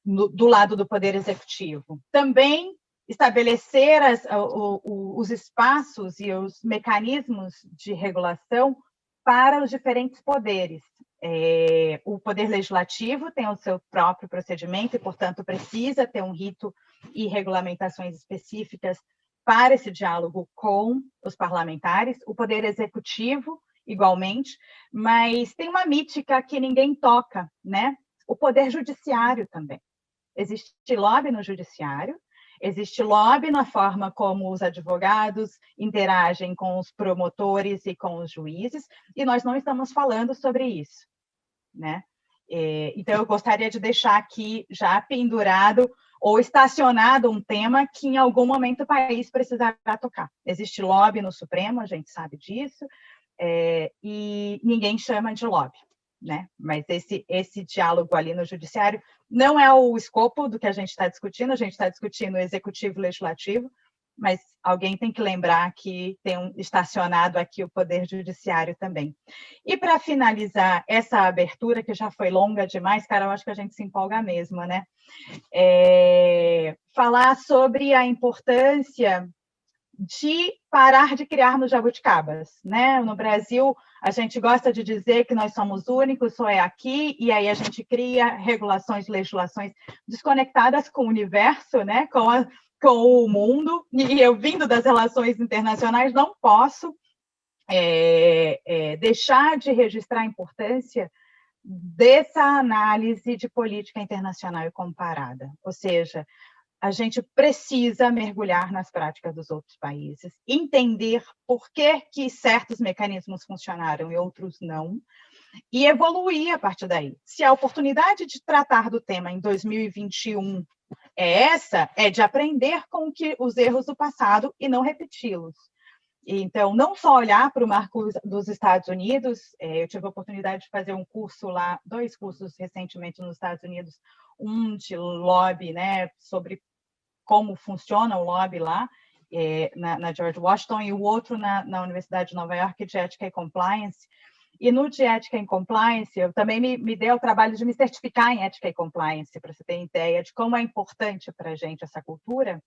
do lado do Poder Executivo. Também estabelecer os espaços e os mecanismos de regulação para os diferentes poderes. O Poder Legislativo tem o seu próprio procedimento e, portanto, precisa ter um rito e regulamentações específicas para esse diálogo com os parlamentares. O Poder Executivo, igualmente, mas tem uma mítica que ninguém toca, né? O Poder Judiciário também. Existe lobby no Judiciário, existe lobby na forma como os advogados interagem com os promotores e com os juízes, e nós não estamos falando sobre isso, né? Então, eu gostaria de deixar aqui já pendurado ou estacionado um tema que em algum momento o país precisará tocar. Existe lobby no Supremo, a gente sabe disso, e ninguém chama de lobby, né? Mas esse diálogo ali no Judiciário não é o escopo do que a gente está discutindo o Executivo e o Legislativo, mas alguém tem que lembrar que tem estacionado aqui o Poder Judiciário também. E para finalizar essa abertura, que já foi longa demais, cara, eu acho que a gente se empolga mesmo, né? Falar sobre a importância de parar de criarmos jabuticabas, né? No Brasil, a gente gosta de dizer que nós somos únicos, só é aqui, e aí a gente cria regulações, legislações desconectadas com o universo, né? Com o mundo, e eu, vindo das relações internacionais, não posso deixar de registrar a importância dessa análise de política internacional e comparada, ou seja, a gente precisa mergulhar nas práticas dos outros países, entender por que certos mecanismos funcionaram e outros não, e evoluir a partir daí. Se a oportunidade de tratar do tema em 2021 é de aprender com os erros do passado e não repeti-los. Então, não só olhar para o marco dos Estados Unidos, eu tive a oportunidade de fazer um curso lá, 2 cursos recentemente nos Estados Unidos, um de lobby, né, sobre como funciona o lobby lá, na George Washington, e o outro na Universidade de Nova York, de Ética e Compliance. E no de Ética e Compliance, eu também me dei o trabalho de me certificar em Ética e Compliance, para você ter ideia de como é importante para a gente essa cultura,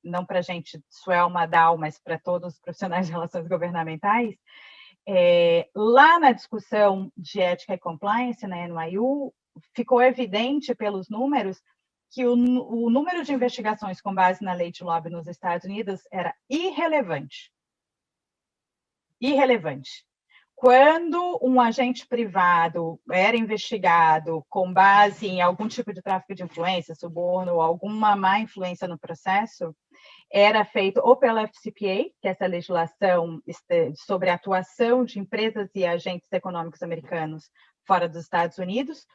não para a gente, Suel Madal, mas para todos os profissionais de relações governamentais. Lá na discussão de Ética e Compliance, na NYU, ficou evidente pelos números que o número de investigações com base na lei de lobby nos Estados Unidos era irrelevante. Irrelevante. Quando um agente privado era investigado com base em algum tipo de tráfico de influência, suborno ou alguma má influência no processo, era feito ou pela FCPA, que é essa legislação sobre a atuação de empresas e agentes econômicos americanos fora dos Estados Unidos,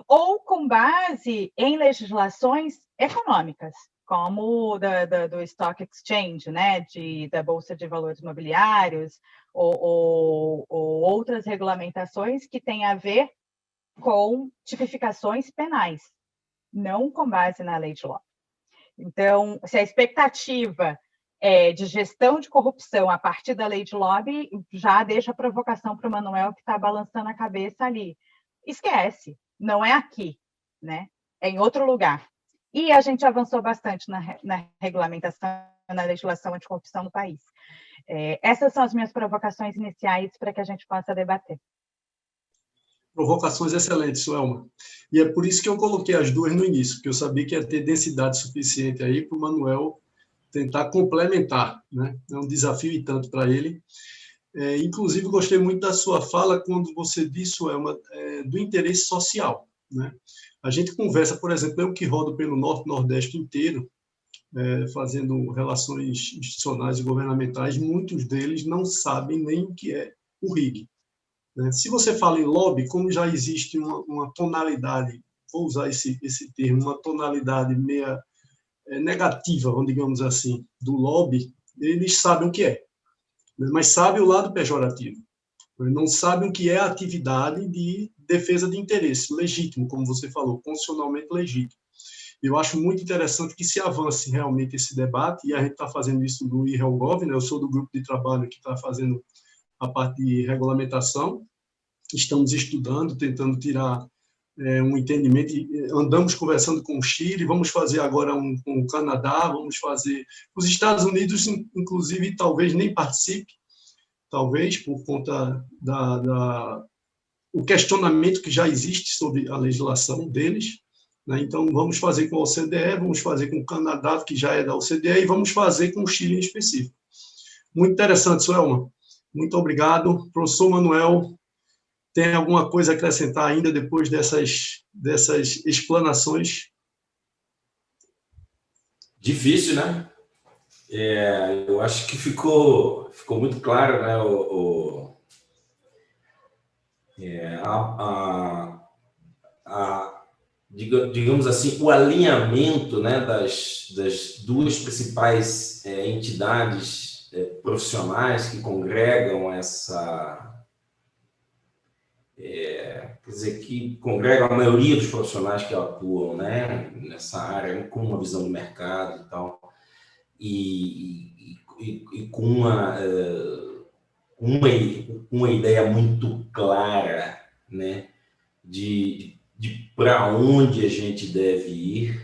ou com base em legislações econômicas, como do Stock Exchange, né, da Bolsa de Valores Imobiliários, ou outras regulamentações que têm a ver com tipificações penais. não com base na lei de lobby. Então, se a expectativa é de gestão de corrupção a partir da lei de lobby, já deixa a provocação para o Manuel, que está balançando a cabeça ali. Esquece, não é aqui, né? É em outro lugar. E a gente avançou bastante na regulamentação, na legislação anticorrupção no país. Essas são as minhas provocações iniciais para que a gente possa debater. Provocações excelentes, Suelma. E é por isso que eu coloquei as duas no início, porque eu sabia que ia ter densidade suficiente aí para o Manuel tentar complementar, né? É um desafio e tanto para ele. Inclusive, gostei muito da sua fala quando você disse, Suelma, do interesse social, né? A gente conversa, por exemplo, eu que rodo pelo Norte e Nordeste inteiro, fazendo relações institucionais e governamentais, muitos deles não sabem nem o que é o RIG. Se você fala em lobby, como já existe uma tonalidade, vou usar esse termo, uma tonalidade meia negativa, digamos assim, do lobby, eles sabem o que é, mas sabem o lado pejorativo. Não sabem o que é a atividade de defesa de interesse legítimo, como você falou, constitucionalmente legítimo. Eu acho muito interessante que se avance realmente esse debate, e a gente está fazendo isso no IRELGOV, né? Eu sou do grupo de trabalho que está fazendo a parte de regulamentação, estamos estudando, tentando tirar um entendimento, andamos conversando com o Chile, vamos fazer agora com o Canadá, vamos fazer... Os Estados Unidos, inclusive, talvez nem participe, talvez por conta o questionamento que já existe sobre a legislação deles, né? Então, vamos fazer com a OCDE, vamos fazer com o Canadá, que já é da OCDE, e vamos fazer com o Chile em específico. Muito interessante, Suelma. Muito obrigado. Professor Manuel, tem alguma coisa a acrescentar ainda depois dessas explanações? Difícil, né? Eu acho que ficou muito claro, né? Digamos assim, o alinhamento, né, das duas principais entidades profissionais que congregam quer dizer, que congregam a maioria dos profissionais que atuam, né, nessa área, com uma visão do mercado e tal, e com uma ideia muito clara, né, de para onde a gente deve ir,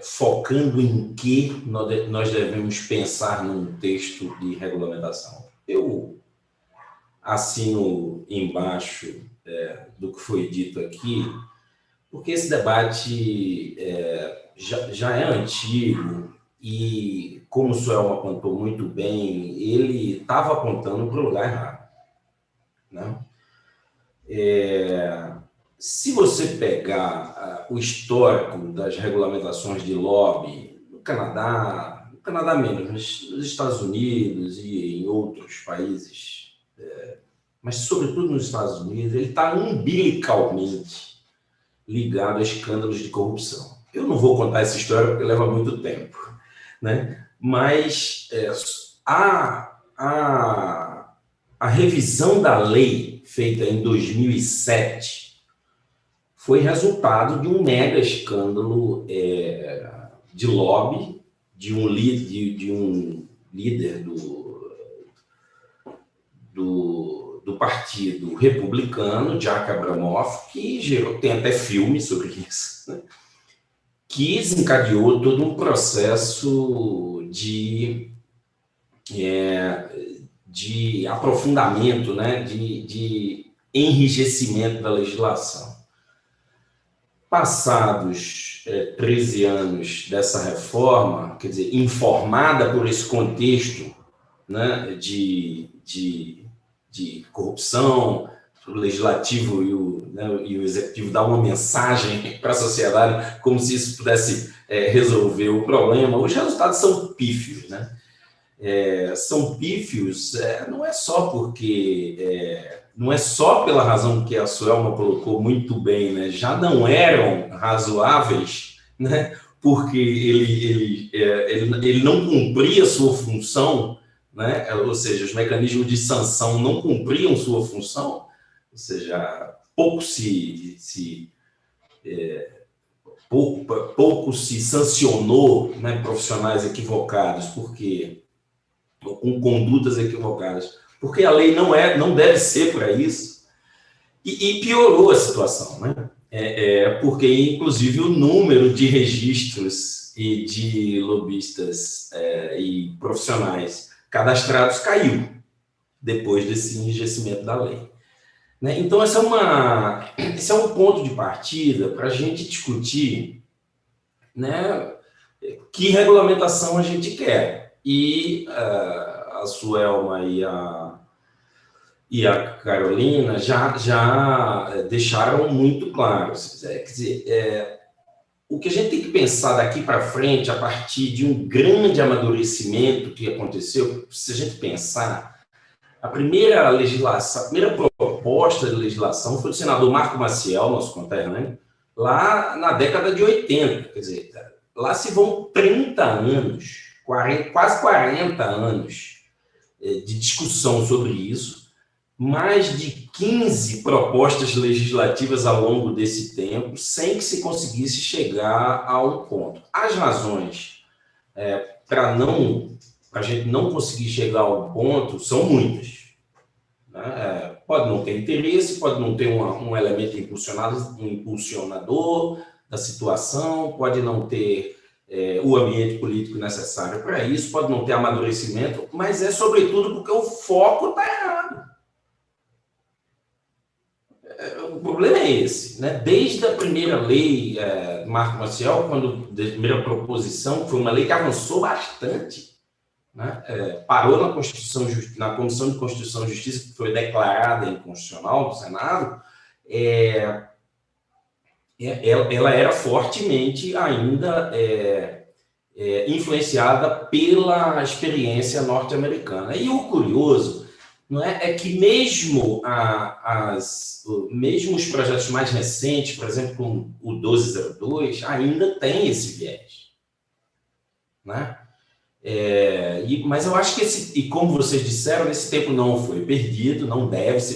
focando em que nós devemos pensar num texto de regulamentação. Eu assino embaixo do que foi dito aqui, porque esse debate já é antigo e, como o Suelma apontou muito bem, ele estava apontando para o lugar errado, né? Se você pegar o histórico das regulamentações de lobby no Canadá menos, nos Estados Unidos e em outros países, mas sobretudo nos Estados Unidos, ele está umbilicalmente ligado a escândalos de corrupção. Eu não vou contar essa história porque leva muito tempo, né? Mas a revisão da lei feita em 2007 foi resultado de um mega escândalo de lobby de um líder do Partido Republicano, Jack Abramoff, que tem até filme sobre isso, né? Que desencadeou todo um processo de aprofundamento, né? de enrijecimento da legislação. Passados 13 anos dessa reforma, quer dizer, informada por esse contexto, né, de corrupção, o legislativo e o executivo dar uma mensagem para a sociedade como se isso pudesse resolver o problema, os resultados são pífios, né? São pífios não é só pela razão que a Suelma colocou muito bem, né? Já não eram razoáveis, né? Porque ele não cumpria sua função, né? Ou seja, os mecanismos de sanção não cumpriam sua função, ou seja, pouco pouco se sancionou, né, profissionais equivocados, porque com condutas equivocadas, porque a lei não deve ser para isso, e piorou a situação, né? Porque, inclusive, o número de registros e de lobistas e profissionais cadastrados caiu depois desse enrijecimento da lei. Né? Então, esse é um ponto de partida para a gente discutir, né, que regulamentação a gente quer. E a Suelma e a Carolina já deixaram muito claro. Quer dizer, o que a gente tem que pensar daqui para frente, a partir de um grande amadurecimento que aconteceu, se a gente pensar, a primeira proposta de legislação foi do senador Marco Maciel, nosso conterrâneo, lá na década de 80. Quer dizer, lá se vão 30 anos, quase 40 anos de discussão sobre isso, mais de 15 propostas legislativas ao longo desse tempo, sem que se conseguisse chegar a um ponto. As razões para a gente não conseguir chegar a um ponto são muitas. Né? Pode não ter interesse, pode não ter um elemento impulsionador da situação, pode não ter o ambiente político necessário para isso, pode não ter amadurecimento, mas sobretudo porque o foco está errado. O problema é esse, né? Desde a primeira lei, Marco Maciel, a primeira proposição, foi uma lei que avançou bastante, né? Parou na Comissão de Constituição e Justiça, que foi declarada inconstitucional do Senado, ela era fortemente ainda influenciada pela experiência norte-americana. E o curioso, não é que mesmo os projetos mais recentes, por exemplo, como o 1202, ainda tem esse viés. Né? Mas eu acho que e como vocês disseram, esse tempo não foi perdido, essa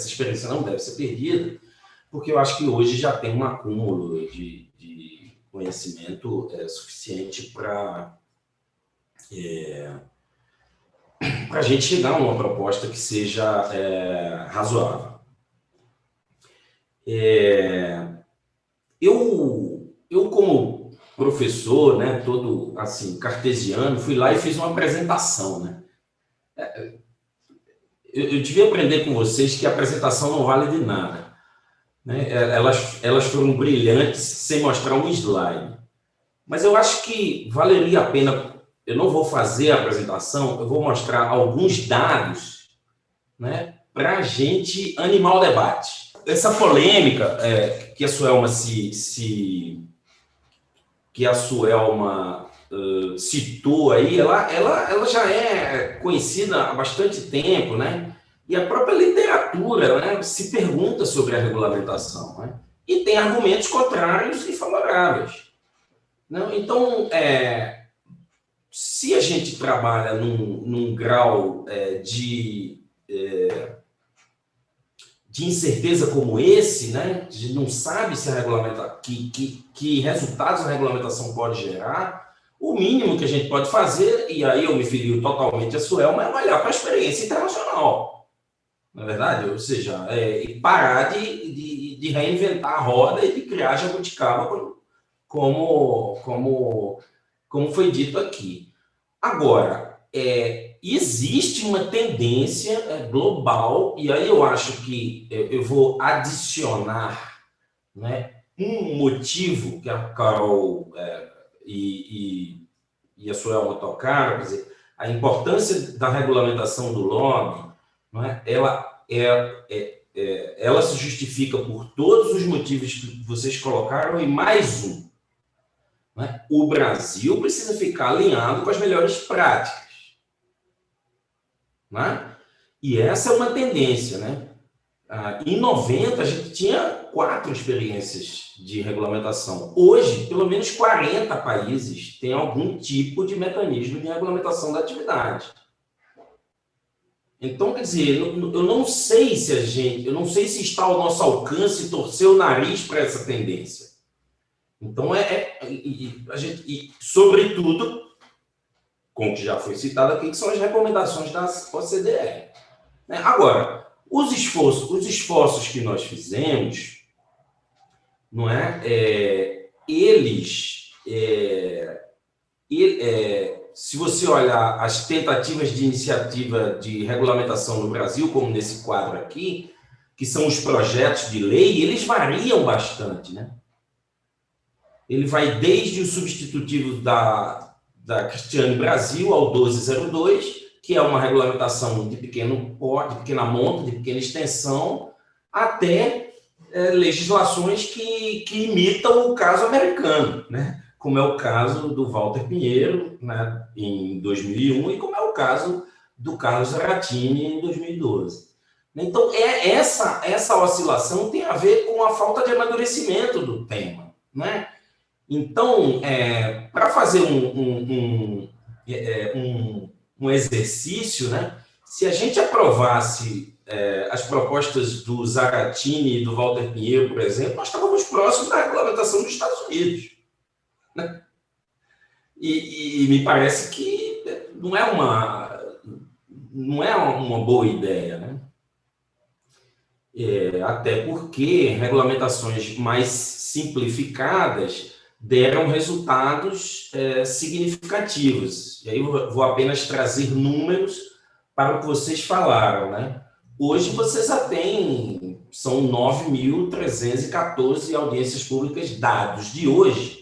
experiência não deve ser perdida, porque eu acho que hoje já tem um acúmulo de conhecimento suficiente para a gente chegar a uma proposta que seja razoável. Eu como professor, né, todo assim cartesiano, fui lá e fiz uma apresentação, né? Eu devia aprender com vocês que a apresentação não vale de nada, né? Elas foram brilhantes sem mostrar um slide, mas eu acho que valeria a pena. Eu não vou fazer a apresentação, eu vou mostrar alguns dados, né, para a gente animar o debate. Essa polêmica que a Suelma citou aí, ela já é conhecida há bastante tempo, né? E a própria literatura, né, se pergunta sobre a regulamentação, né? E tem argumentos contrários e favoráveis. Não? Então, se a gente trabalha num grau de incerteza como esse, né, a gente não sabe se que resultados a regulamentação pode gerar, o mínimo que a gente pode fazer, e aí eu me referi totalmente a Suelma, é olhar para a experiência internacional. Não é verdade? Ou seja, parar de reinventar a roda e de criar jabuticaba, como foi dito aqui. Agora, existe uma tendência global, e aí eu acho que eu vou adicionar, né, um motivo que a Carol e a Suelma tocaram, quer dizer, a importância da regulamentação do lobby, não é? Ela se justifica por todos os motivos que vocês colocaram e mais um. Né? O Brasil precisa ficar alinhado com as melhores práticas. Né? E essa é uma tendência. Né? Em 90, a gente tinha 4 experiências de regulamentação. Hoje, pelo menos 40 países têm algum tipo de mecanismo de regulamentação da atividade. Então, quer dizer, eu não sei se está ao nosso alcance torcer o nariz para essa tendência. Então, sobretudo, como que já foi citado aqui, que são as recomendações da OCDE. Né? Agora, os esforços que nós fizemos, não é? Se você olhar as tentativas de iniciativa de regulamentação no Brasil, como nesse quadro aqui, que são os projetos de lei, eles variam bastante, né? Ele vai desde o substitutivo da Cristiane Brasil ao 1202, que é uma regulamentação de pequeno porte, de pequena monta, de pequena extensão, até legislações que imitam o caso americano, né? Como é o caso do Walter Pinheiro, né, em 2001, e como é o caso do Carlos Zaratini, em 2012. Então, essa oscilação tem a ver com a falta de amadurecimento do tema, né? Então, para fazer um exercício, né, se a gente aprovasse as propostas do Zaratini e do Walter Pinheiro, por exemplo, nós estávamos próximos da regulamentação dos Estados Unidos. Né? E me parece que não é uma boa ideia, né? Até porque regulamentações mais simplificadas deram resultados significativos. E aí eu vou apenas trazer números para o que vocês falaram, né? Hoje vocês já têm, são 9.314 audiências públicas dados de hoje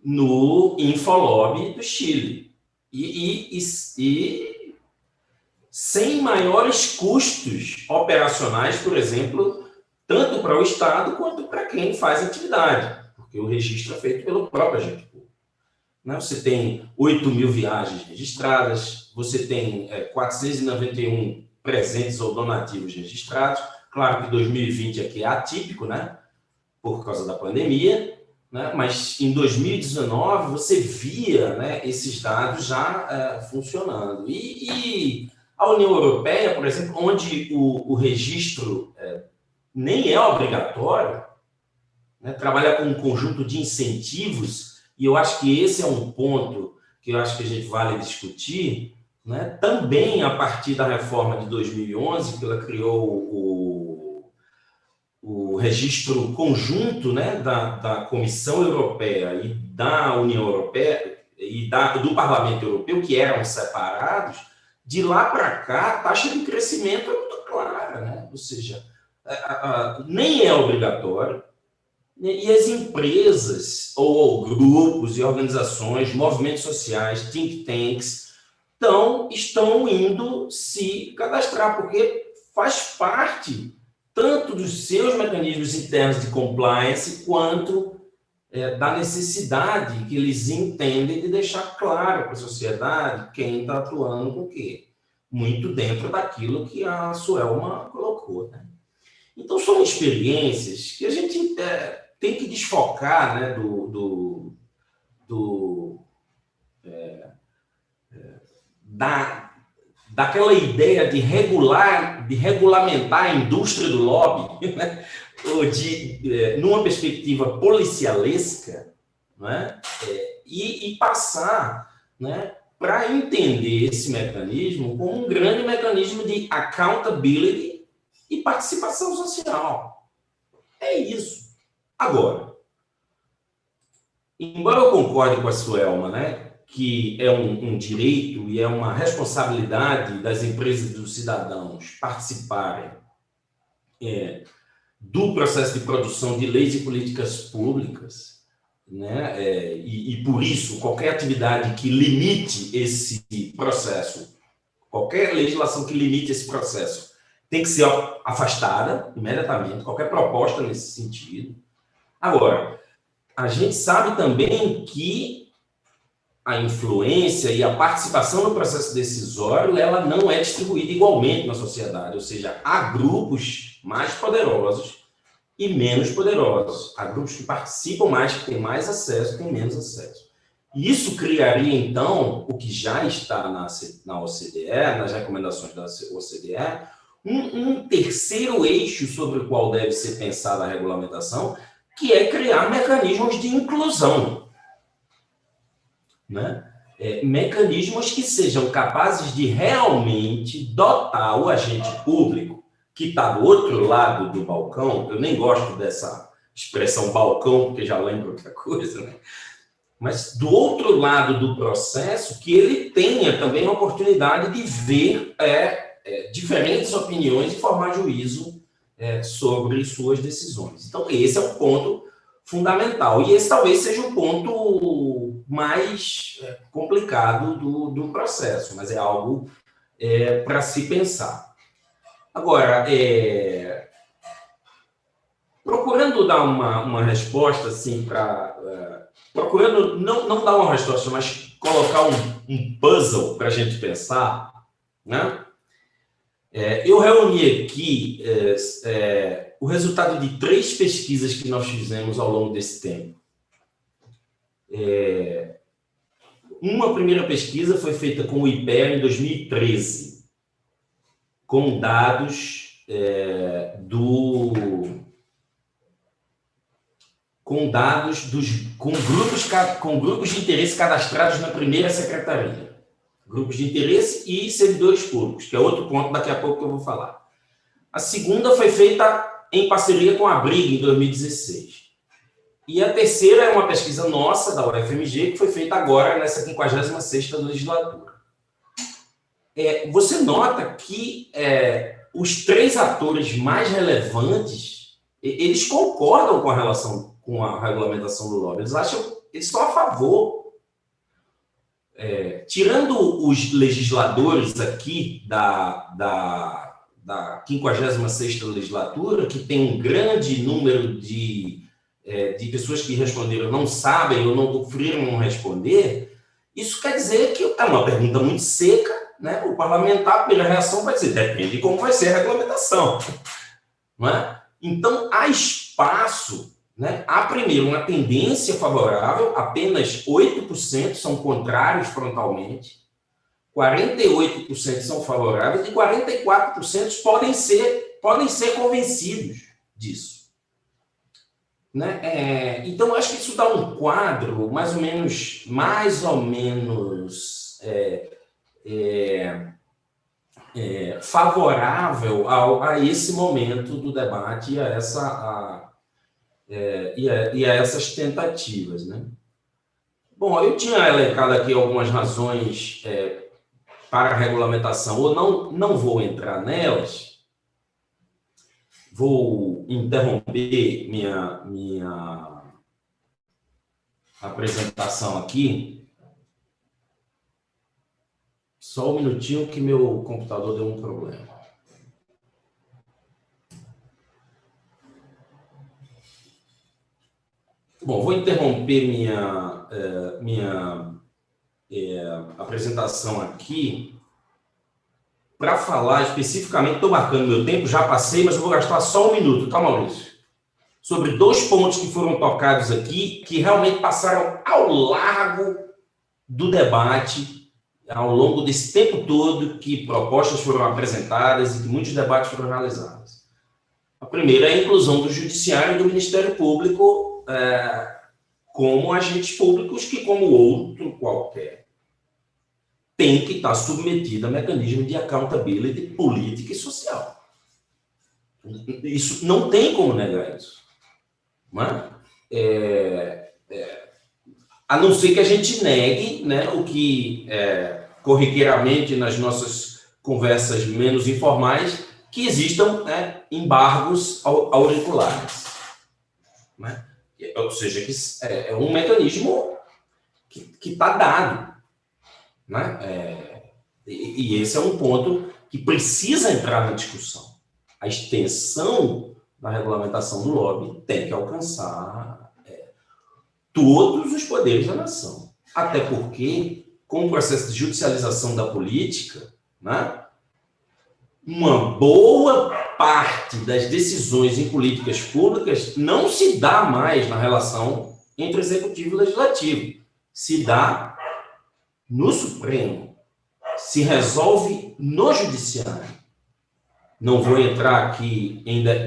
no Infolobby do Chile. E sem maiores custos operacionais, por exemplo, tanto para o Estado quanto para quem faz atividade, porque o registro é feito pelo próprio agente público. Né? Você tem 8.000 viagens registradas, você tem 491 presentes ou donativos registrados. Claro que 2020 aqui é atípico, né? Por causa da pandemia, né? Mas em 2019 você via, né, esses dados já funcionando. E a União Europeia, por exemplo, onde o registro nem é obrigatório, né, trabalha com um conjunto de incentivos, e eu acho que esse é um ponto que eu acho que a gente vale discutir, né, também a partir da reforma de 2011, que ela criou o registro conjunto, né, da Comissão Europeia e da União Europeia e do Parlamento Europeu, que eram separados. De lá para cá, a taxa de crescimento é muito clara, né? Ou seja, nem é obrigatório, e as empresas, ou grupos e organizações, movimentos sociais, think tanks, estão indo se cadastrar, porque faz parte tanto dos seus mecanismos internos de compliance, quanto da necessidade que eles entendem de deixar claro para a sociedade quem está atuando com o quê. Muito dentro daquilo que a Suelma colocou. Né? Então, são experiências que a gente tem que desfocar, né, daquela ideia de regulamentar a indústria do lobby, né? Ou numa perspectiva policialesca, né? E passar, né, para entender esse mecanismo como um grande mecanismo de accountability e participação social. É isso. Agora, embora eu concorde com a Suelma, né, que é um direito e é uma responsabilidade das empresas e dos cidadãos participarem do processo de produção de leis e políticas públicas, né? E por isso, qualquer atividade que limite esse processo, qualquer legislação que limite esse processo, tem que ser afastada imediatamente, qualquer proposta nesse sentido. Agora, a gente sabe também que a influência e a participação no processo decisório, ela não é distribuída igualmente na sociedade, ou seja, há grupos mais poderosos e menos poderosos. Há grupos que participam mais, que têm mais acesso, que têm menos acesso. E isso criaria, então, o que já está na OCDE, nas recomendações da OCDE, um terceiro eixo sobre o qual deve ser pensada a regulamentação, que é criar mecanismos de inclusão, né? Mecanismos que sejam capazes de realmente dotar o agente público, que está do outro lado do balcão. Eu nem gosto dessa expressão balcão, porque já lembro outra coisa, né? Mas do outro lado do processo, que ele tenha também a oportunidade de ver diferentes opiniões e formar juízo sobre suas decisões. Então, esse é um ponto fundamental. E esse talvez seja o ponto mais complicado do processo, mas é algo para se pensar. Agora, procurando dar uma resposta, assim, procurando não dar uma resposta, mas colocar um puzzle para a gente pensar, né? Eu reuni aqui o resultado de 3 pesquisas que nós fizemos ao longo desse tempo. Uma primeira pesquisa foi feita com o IPEA em 2013, com dados com grupos de interesse cadastrados na primeira secretaria. Grupos de interesse e servidores públicos, que é outro ponto daqui a pouco que eu vou falar. A segunda foi feita em parceria com a Abrigo em 2016. E a terceira é uma pesquisa nossa, da UFMG, que foi feita agora, nessa 56ª legislatura. Você nota que os 3 atores mais relevantes, eles concordam com a regulamentação do lobby. Eles estão a favor. Tirando os legisladores aqui da 56ª legislatura, que tem um grande número de pessoas que responderam não sabem ou não conferiram responder, isso quer dizer que é uma pergunta muito seca, né? O parlamentar, a primeira reação vai dizer, depende de como vai ser a regulamentação. Não é? Então, há espaço, né? Há, primeiro, uma tendência favorável, apenas 8% são contrários frontalmente, 48% são favoráveis e 44% podem ser convencidos disso. Né? Então, eu acho que isso dá um quadro mais ou menos favorável a esse momento do debate e a essas tentativas, né? Bom, eu tinha elencado aqui algumas razões para a regulamentação, ou não vou entrar nelas. Vou interromper minha apresentação aqui. Só um minutinho que meu computador deu um problema. Bom, vou interromper minha apresentação aqui para falar especificamente, estou marcando meu tempo, já passei, mas eu vou gastar só 1 minuto, tá, Maurício? Sobre 2 pontos que foram tocados aqui, que realmente passaram ao largo do debate, ao longo desse tempo todo que propostas foram apresentadas e que muitos debates foram realizados. A primeira é a inclusão do Judiciário e do Ministério Público como agentes públicos que, como outro qualquer, tem que estar submetido a mecanismo de accountability política e social. Isso não tem como negar isso. Não é? A não ser que a gente negue, né, o que corriqueiramente nas nossas conversas menos informais, que existam, né, embargos auriculares. Né? Ou seja, que é um mecanismo que está dado. Né? E esse é um ponto que precisa entrar na discussão. A extensão da regulamentação do lobby tem que alcançar todos os poderes da nação. Até porque, com o processo de judicialização da política, né, uma boa parte das decisões em políticas públicas não se dá mais na relação entre executivo e legislativo. Se dá no Supremo, se resolve no Judiciário. Não vou entrar aqui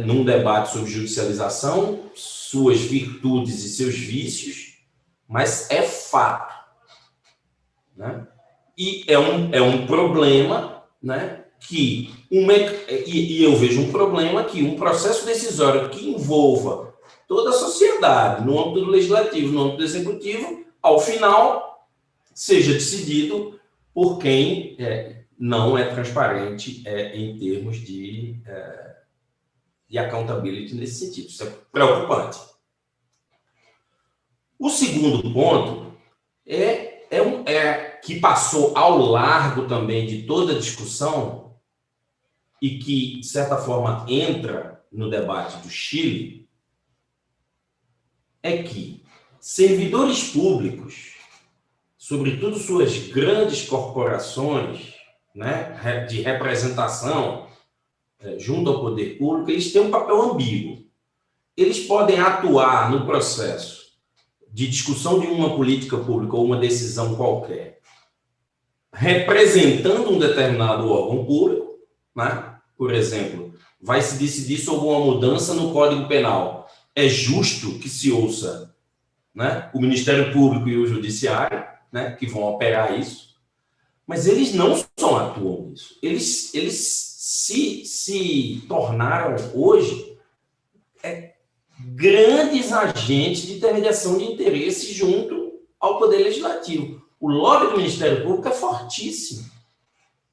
num debate sobre judicialização, suas virtudes e seus vícios, mas é fato, né? E é um problema, né, e eu vejo um problema que um processo decisório que envolva toda a sociedade, no âmbito do legislativo, no âmbito do executivo, ao final, seja decidido por quem não é transparente em termos de accountability nesse sentido. Isso é preocupante. O segundo ponto que passou ao largo também de toda a discussão e que, de certa forma, entra no debate do Chile, é que servidores públicos, sobretudo suas grandes corporações, né, de representação junto ao poder público, eles têm um papel ambíguo. Eles podem atuar no processo de discussão de uma política pública ou uma decisão qualquer, representando um determinado órgão público, né? Por exemplo, vai se decidir sobre uma mudança no Código Penal. É justo que se ouça, né, o Ministério Público e o Judiciário, né, que vão operar isso, mas eles não só atuam nisso. Eles se tornaram hoje grandes agentes de intermediação de interesses junto ao Poder Legislativo. O lobby do Ministério Público é fortíssimo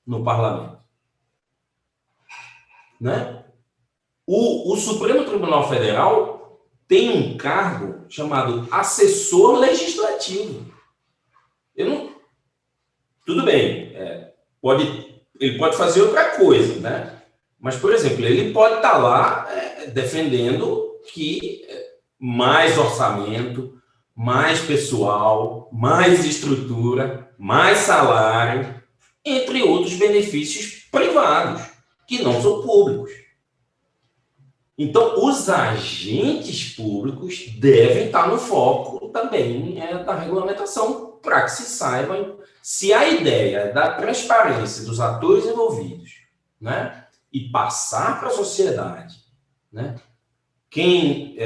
no Parlamento, né? O Supremo Tribunal Federal tem um cargo chamado assessor legislativo. Tudo bem, ele pode fazer outra coisa, né? Mas, por exemplo, ele pode estar lá defendendo que mais orçamento, mais pessoal, mais estrutura, mais salário, entre outros benefícios privados, que não são públicos. Então, os agentes públicos devem estar no foco também da regulamentação, para que se saiba se a ideia da transparência dos atores envolvidos, né, e passar para a sociedade, né, quem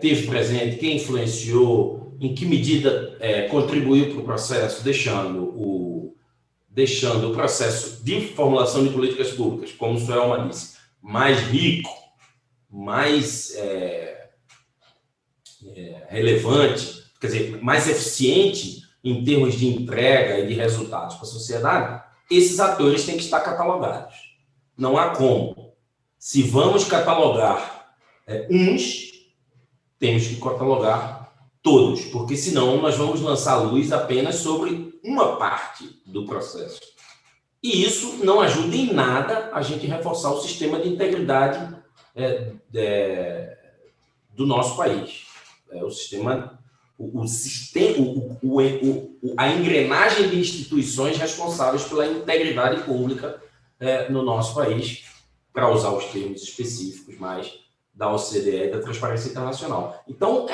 teve presente, quem influenciou, em que medida contribuiu para o processo, deixando o processo de formulação de políticas públicas, como o Suelma disse, mais rico, mais relevante, quer dizer, mais eficiente em termos de entrega e de resultados para a sociedade, esses atores têm que estar catalogados. Não há como. Se vamos catalogar uns, temos que catalogar todos, porque senão nós vamos lançar luz apenas sobre uma parte do processo. E isso não ajuda em nada a gente reforçar o sistema de integridade do nosso país. A engrenagem de instituições responsáveis pela integridade pública no nosso país, para usar os termos específicos mais da OCDE e da Transparência Internacional. Então,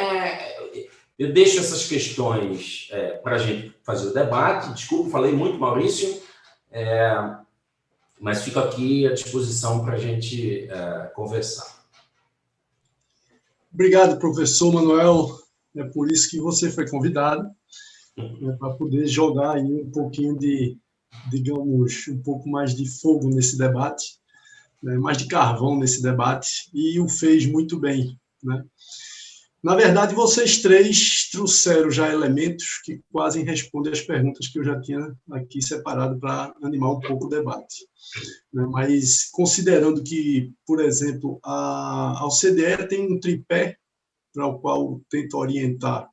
eu deixo essas questões para a gente fazer o debate. Desculpa, falei muito, Maurício, mas fico aqui à disposição para a gente conversar. Obrigado, professor Manuel. É por isso que você foi convidado, para poder jogar aí um pouquinho de, digamos, um pouco mais de fogo nesse debate, né, mais de carvão nesse debate, e o fez muito bem, né? Na verdade, vocês três trouxeram já elementos que quase respondem às perguntas que eu já tinha aqui separado para animar um pouco o debate, né? Mas, considerando que, por exemplo, a OCDE tem um tripé para o qual tenta orientar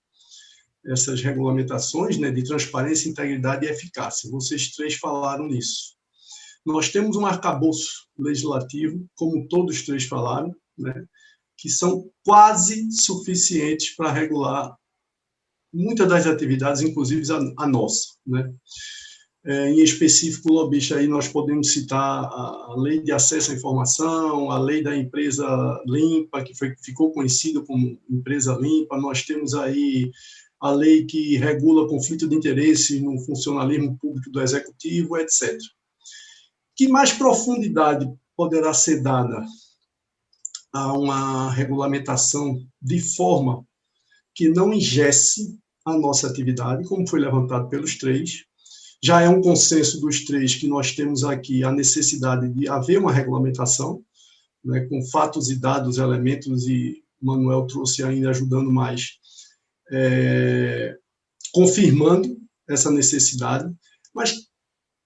essas regulamentações, né, de transparência, integridade e eficácia. Vocês três falaram nisso. Nós temos um arcabouço legislativo, como todos três falaram, né, que são quase suficientes para regular muitas das atividades, inclusive a nossa, né? Em específico, o lobista, aí nós podemos citar a Lei de Acesso à Informação, a Lei da Empresa Limpa, que ficou conhecida como Empresa Limpa. Nós temos aí a lei que regula conflito de interesse no funcionalismo público do Executivo, etc. Que mais profundidade poderá ser dada a uma regulamentação de forma que não engesse a nossa atividade, como foi levantado pelos três. Já é um consenso dos três que nós temos aqui a necessidade de haver uma regulamentação, né, com fatos e dados, elementos, e Manuel trouxe ainda ajudando mais, confirmando essa necessidade. Mas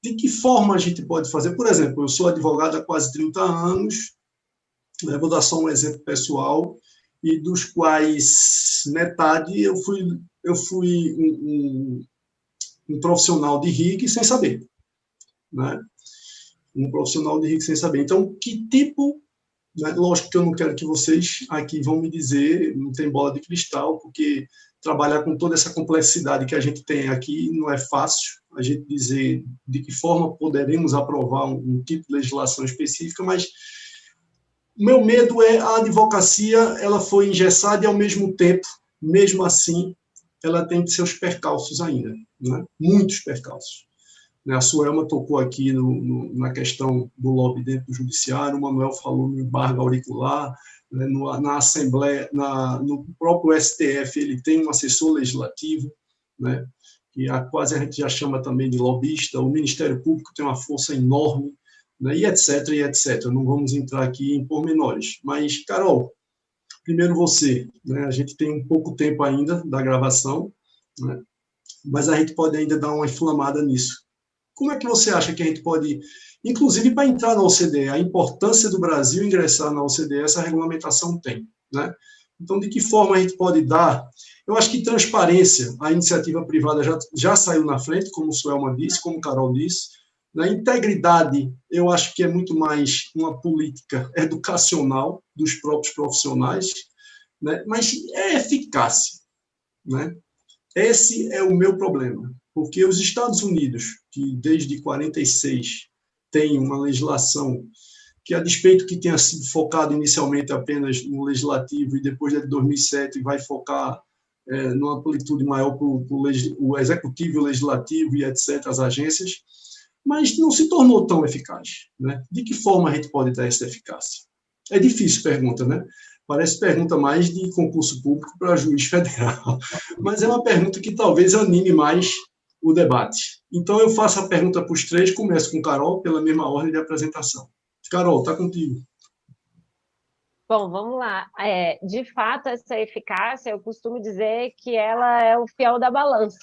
de que forma a gente pode fazer? Por exemplo, eu sou advogado há quase 30 anos, né, vou dar só um exemplo pessoal, e dos quais metade eu fui um profissional de RIG sem saber, né? Um profissional de RIG sem saber. Então, que tipo, né? Lógico que eu não quero que vocês aqui vão me dizer, não tem bola de cristal, porque trabalhar com toda essa complexidade que a gente tem aqui não é fácil, a gente dizer de que forma poderemos aprovar um tipo de legislação específica, mas o meu medo é a advocacia, ela foi engessada e, ao mesmo tempo, mesmo assim, ela tem seus percalços ainda, né? Muitos percalços. A Suelma tocou aqui na questão do lobby dentro do judiciário, o Manuel falou no embargo auricular, né? Na Assembleia, no próprio STF, ele tem um assessor legislativo, né? Que quase a gente já chama também de lobista, o Ministério Público tem uma força enorme, né? E etc, e etc. Não vamos entrar aqui em pormenores. Mas, Carol, primeiro você, né? A gente tem um pouco tempo ainda da gravação, né? Mas a gente pode ainda dar uma inflamada nisso. Como é que você acha que a gente pode, inclusive para entrar na OCDE, a importância do Brasil ingressar na OCDE, essa regulamentação tem, né? Então, de que forma a gente pode dar? Eu acho que transparência, a iniciativa privada já saiu na frente, como o Suelma disse, como o Carol disse. Na integridade, eu acho que é muito mais uma política educacional dos próprios profissionais, né? Mas é eficácia, né? Esse é o meu problema, porque os Estados Unidos, que desde 46 tem uma legislação que, a despeito que tenha sido focado inicialmente apenas no legislativo e depois de 2007 vai focar numa amplitude maior para o executivo e o legislativo e etc., as agências, mas não se tornou tão eficaz, né? De que forma a gente pode dar essa eficácia? É difícil pergunta, né? Parece pergunta mais de concurso público para juiz federal, mas é uma pergunta que talvez anime mais o debate. Então, eu faço a pergunta para os três, começo com Carol, pela mesma ordem de apresentação. Carol, está contigo. Bom, vamos lá. De fato, essa eficácia, eu costumo dizer que ela é o fiel da balança,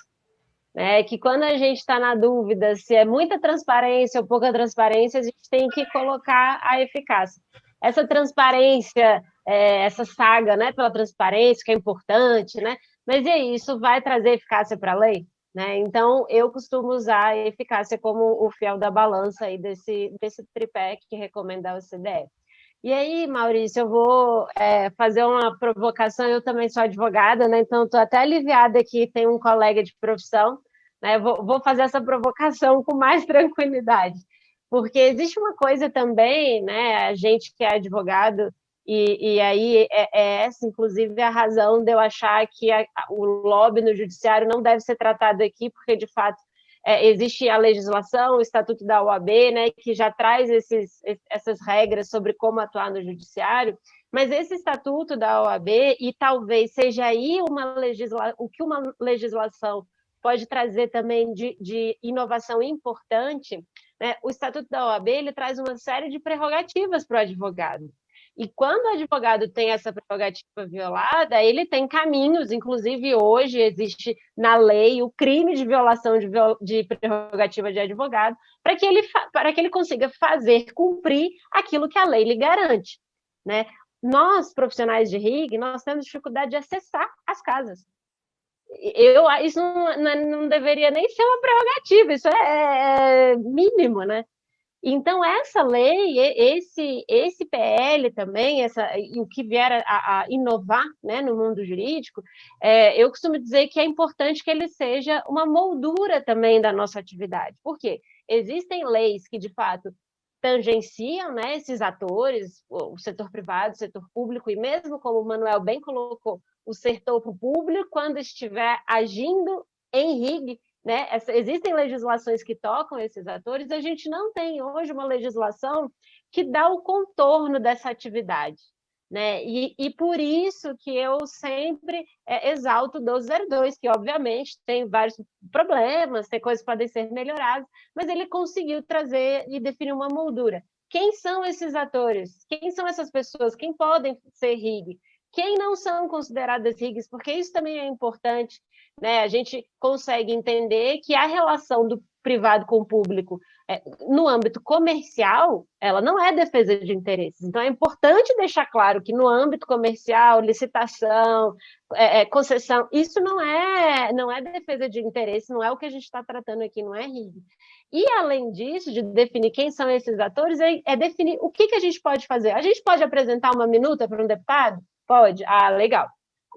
né? Que quando a gente está na dúvida se é muita transparência ou pouca transparência, a gente tem que colocar a eficácia. Essa transparência, essa saga, né, pela transparência, que é importante, né? Mas e aí, isso vai trazer eficácia para a lei? Né? Então, eu costumo usar a eficácia como o fiel da balança aí desse tripé que recomenda a OCDE. E aí, Maurício, eu vou fazer uma provocação, eu também sou advogada, né? Então estou até aliviada que tem um colega de profissão, né? Vou fazer essa provocação com mais tranquilidade, porque existe uma coisa também, né? A gente que é advogado, e aí essa, inclusive, a razão de eu achar que o lobby no judiciário não deve ser tratado aqui, porque, de fato, existe a legislação, o Estatuto da OAB, né, que já traz essas regras sobre como atuar no judiciário, mas esse Estatuto da OAB, e talvez seja aí o que uma legislação pode trazer também de inovação importante, né? O Estatuto da OAB ele traz uma série de prerrogativas para o advogado. E quando o advogado tem essa prerrogativa violada, ele tem caminhos, inclusive hoje existe na lei o crime de violação de prerrogativa de advogado, para que ele consiga fazer cumprir aquilo que a lei lhe garante, né? Nós, profissionais de RIG, nós temos dificuldade de acessar as casas. Isso não deveria nem ser uma prerrogativa, isso é mínimo, né? Então, essa lei, esse PL também, e o que vier a inovar, né, no mundo jurídico, eu costumo dizer que é importante que ele seja uma moldura também da nossa atividade. Por quê? Existem leis que, de fato, tangenciam, né, esses atores, o setor privado, o setor público, e mesmo como o Manuel bem colocou, o setor público, quando estiver agindo em RIG, né? Existem legislações que tocam esses atores, a gente não tem hoje uma legislação que dá o contorno dessa atividade. Né? E por isso que eu sempre exalto o 1202, que obviamente tem vários problemas, tem coisas que podem ser melhoradas, mas ele conseguiu trazer e definir uma moldura. Quem são esses atores? Quem são essas pessoas? Quem podem ser RIG? Quem não são consideradas RIGs? Porque isso também é importante, né? A gente consegue entender que a relação do privado com o público no âmbito comercial, ela não é defesa de interesses. Então, é importante deixar claro que no âmbito comercial, licitação, concessão, isso não é defesa de interesse, não é o que a gente está tratando aqui, não é RIG. E, além disso, de definir quem são esses atores, é definir o que a gente pode fazer. A gente pode apresentar uma minuta para um deputado? Pode. Ah, legal.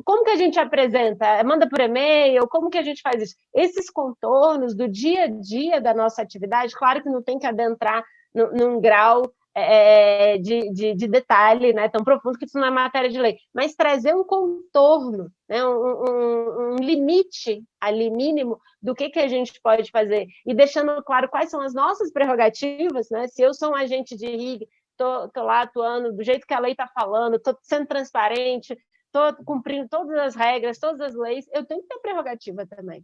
Como que a gente apresenta? Manda por e-mail? Como que a gente faz isso? Esses contornos do dia a dia da nossa atividade, claro que não tem que adentrar num grau de detalhe, né, tão profundo que isso não é matéria de lei, mas trazer um contorno, né, um limite ali mínimo do que a gente pode fazer e deixando claro quais são as nossas prerrogativas, né? Se eu sou um agente de RIG, estou lá atuando do jeito que a lei está falando, estou sendo transparente, estou cumprindo todas as regras, todas as leis, eu tenho que ter prerrogativa também.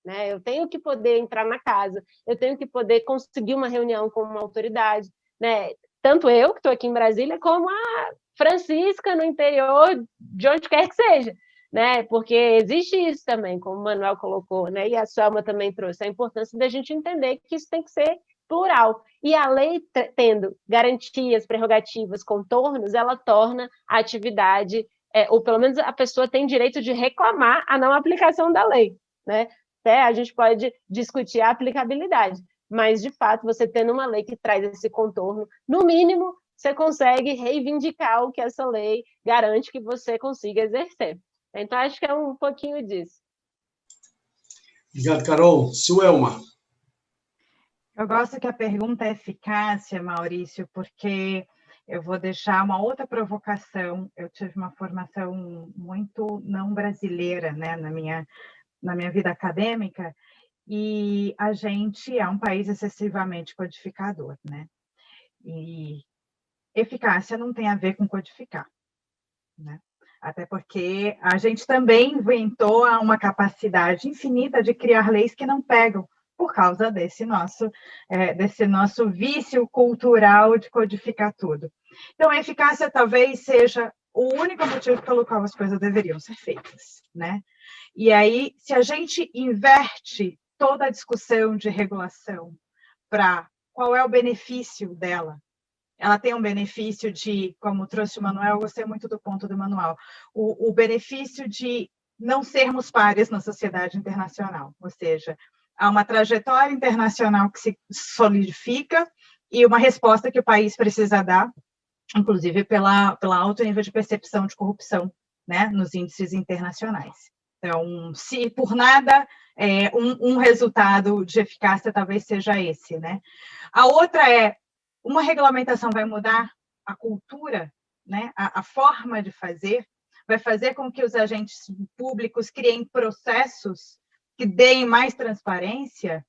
Né? Eu tenho que poder entrar na casa, eu tenho que poder conseguir uma reunião com uma autoridade. Né? Tanto eu, que estou aqui em Brasília, como a Francisca no interior, de onde quer que seja. Né? Porque existe isso também, como o Manuel colocou, né? E a Selma também trouxe, a importância da gente entender que isso tem que ser plural. E a lei, tendo garantias, prerrogativas, contornos, ela torna a atividade ou pelo menos a pessoa tem direito de reclamar a não aplicação da lei, né? Até a gente pode discutir a aplicabilidade, mas, de fato, você tendo uma lei que traz esse contorno, no mínimo, você consegue reivindicar o que essa lei garante que você consiga exercer. Então, acho que é um pouquinho disso. Obrigado, Carol. Suelma. Eu gosto que a pergunta é eficácia, Maurício, porque eu vou deixar uma outra provocação. Eu tive uma formação muito não brasileira, né, na minha vida acadêmica, e a gente é um país excessivamente codificador, né? E eficácia não tem a ver com codificar, né? Até porque a gente também inventou uma capacidade infinita de criar leis que não pegam, por causa desse nosso vício cultural de codificar tudo. Então, a eficácia talvez seja o único motivo pelo qual as coisas deveriam ser feitas, né? E aí, se a gente inverte toda a discussão de regulação para qual é o benefício dela, ela tem um benefício de, como trouxe o Manuel, eu gostei muito do ponto do Manuel, o benefício de não sermos pares na sociedade internacional, ou seja, há uma trajetória internacional que se solidifica e uma resposta que o país precisa dar, inclusive pela alto nível de percepção de corrupção, né, nos índices internacionais. Então, se por nada, um resultado de eficácia talvez seja esse, né? A outra é, uma regulamentação vai mudar a cultura, né, a forma de fazer, vai fazer com que os agentes públicos criem processos que deem mais transparência,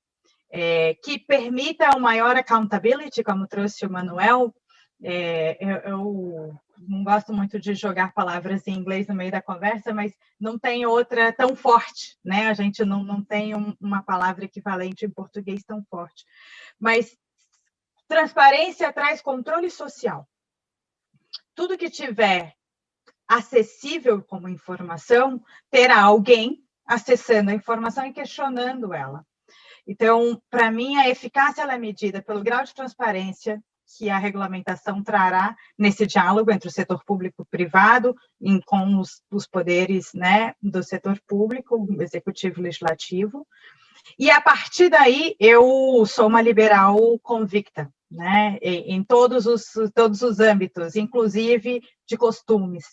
que permita um maior accountability, como trouxe o Manuel. Eu não gosto muito de jogar palavras em inglês no meio da conversa, mas não tem outra tão forte, né? A gente não tem uma palavra equivalente em português tão forte. Mas transparência traz controle social. Tudo que tiver acessível como informação, terá alguém acessando a informação e questionando ela. Então, para mim, a eficácia ela é medida pelo grau de transparência que a regulamentação trará nesse diálogo entre o setor público e privado, com os poderes, né, do setor público, executivo e legislativo. E, a partir daí, eu sou uma liberal convicta, né, em todos os âmbitos, inclusive de costumes.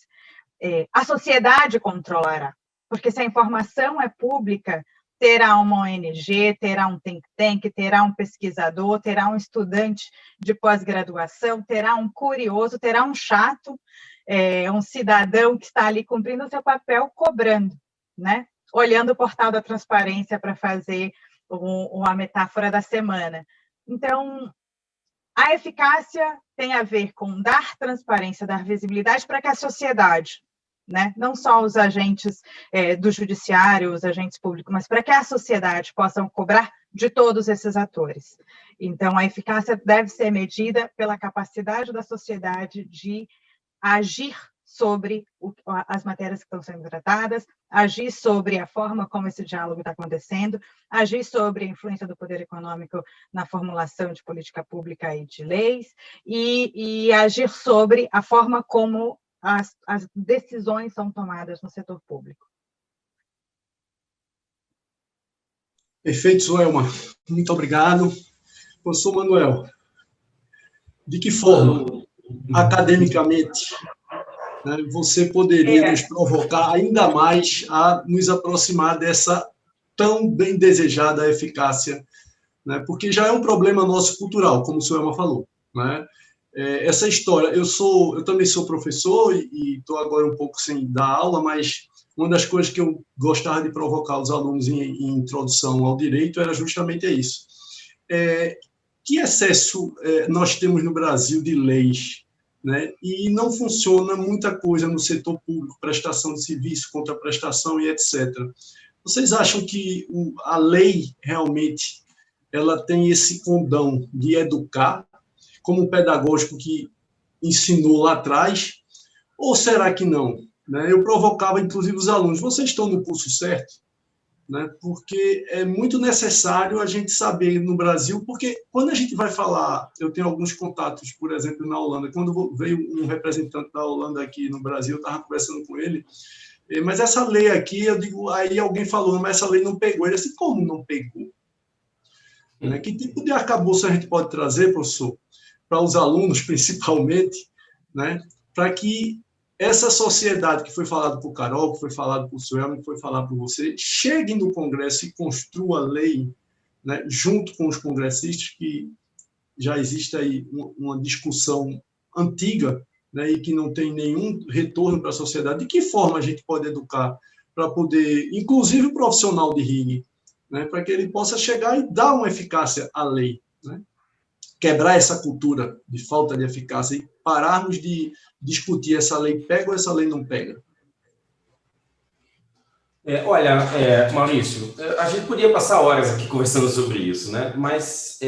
A sociedade controlará, porque se a informação é pública, terá uma ONG, terá um think tank, terá um pesquisador, terá um estudante de pós-graduação, terá um curioso, terá um chato, um cidadão que está ali cumprindo o seu papel, cobrando, né? Olhando o portal da transparência para fazer uma metáfora da semana. Então, A eficácia tem a ver com dar transparência, dar visibilidade para que a sociedade, né, não só os agentes do judiciário, os agentes públicos, mas para que a sociedade possa cobrar de todos esses atores. Então, a eficácia deve ser medida pela capacidade da sociedade de agir sobre as matérias que estão sendo tratadas, agir sobre a forma como esse diálogo está acontecendo, agir sobre a influência do poder econômico na formulação de política pública e de leis, e agir sobre a forma como as decisões são tomadas no setor público. Perfeito, Suelma. Muito obrigado. Professor Manuel, de que forma, academicamente, né, você poderia nos provocar ainda mais a nos aproximar dessa tão bem desejada eficácia, né, porque já é um problema nosso cultural, como o Suelma falou, né? Essa história, eu também sou professor e estou agora um pouco sem dar aula, mas uma das coisas que eu gostava de provocar os alunos em introdução ao direito era justamente isso. Que excesso nós temos no Brasil de leis, né? E não funciona muita coisa no setor público, prestação de serviço, contraprestação e etc. Vocês acham que a lei realmente ela tem esse condão de educar, como um pedagógico que ensinou lá atrás, ou será que não? Né? Eu provocava, inclusive, os alunos, vocês estão no curso certo? Né? Porque é muito necessário a gente saber no Brasil, porque quando a gente vai falar, eu tenho alguns contatos, por exemplo, na Holanda, quando veio um representante da Holanda aqui no Brasil, eu estava conversando com ele, mas essa lei aqui, eu digo, aí alguém falou, mas essa lei não pegou. Ele disse, como não pegou? Né? Que tipo de arcabouço a gente pode trazer, professor, para os alunos, principalmente, né? Para que essa sociedade que foi falado por Carol, que foi falado por Suelma, que foi falado por você, chegue no Congresso e construa a lei, né, junto com os congressistas, que já existe aí uma discussão antiga, né, e que não tem nenhum retorno para a sociedade. De que forma a gente pode educar para poder, inclusive o profissional de RIG, né, para que ele possa chegar e dar uma eficácia à lei, né? Quebrar essa cultura de falta de eficácia e pararmos de discutir essa lei pega ou essa lei não pega. Maurício, a gente podia passar horas aqui conversando sobre isso, né? Mas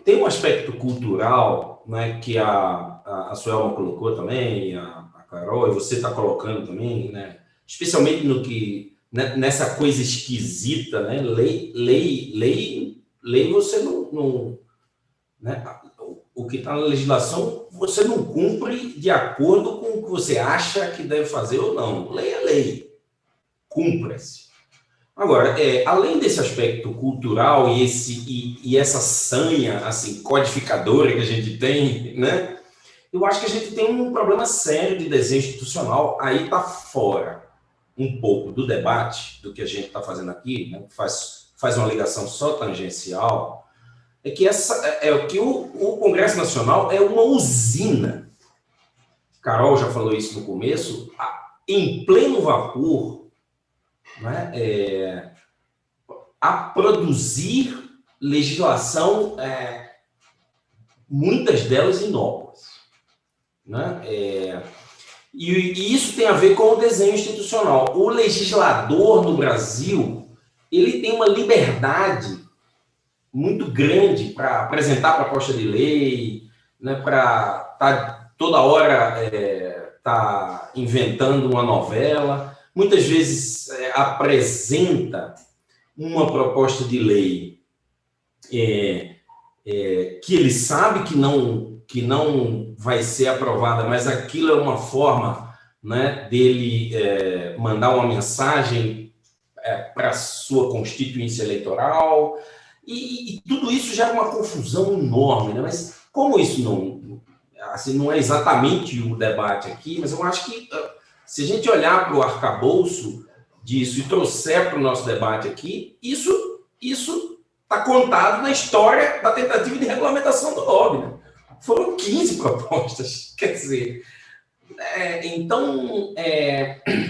tem um aspecto cultural, né, que a Suelma colocou também, a Carol, e você está colocando também, né? Especialmente no que, né, nessa coisa esquisita, né? Lei você não né? O que está na legislação, você não cumpre de acordo com o que você acha que deve fazer ou não. Lei é lei. Cumpra-se. Agora, além desse aspecto cultural e essa sanha assim, codificadora que a gente tem, né? Eu acho que a gente tem um problema sério de desenho institucional. Aí está fora um pouco do debate, do que a gente está fazendo aqui, né? Faz uma ligação só tangencial, é que o Congresso Nacional é uma usina. Carol já falou isso no começo, em pleno vapor, né, a produzir legislação, muitas delas inócuas. Né? E isso tem a ver com o desenho institucional. O legislador no Brasil, ele tem uma liberdade muito grande para apresentar proposta de lei, né, para toda hora tá inventando uma novela, muitas vezes apresenta uma proposta de lei que ele sabe que não vai ser aprovada, mas aquilo é uma forma, né, dele mandar uma mensagem para a sua constituinte eleitoral. E tudo isso gera uma confusão enorme, né? Mas como isso não é exatamente o debate aqui, mas eu acho que se a gente olhar para o arcabouço disso e trouxer para o nosso debate aqui, isso está contado na história da tentativa de regulamentação do lobby, né? Foram 15 propostas, quer dizer... Então,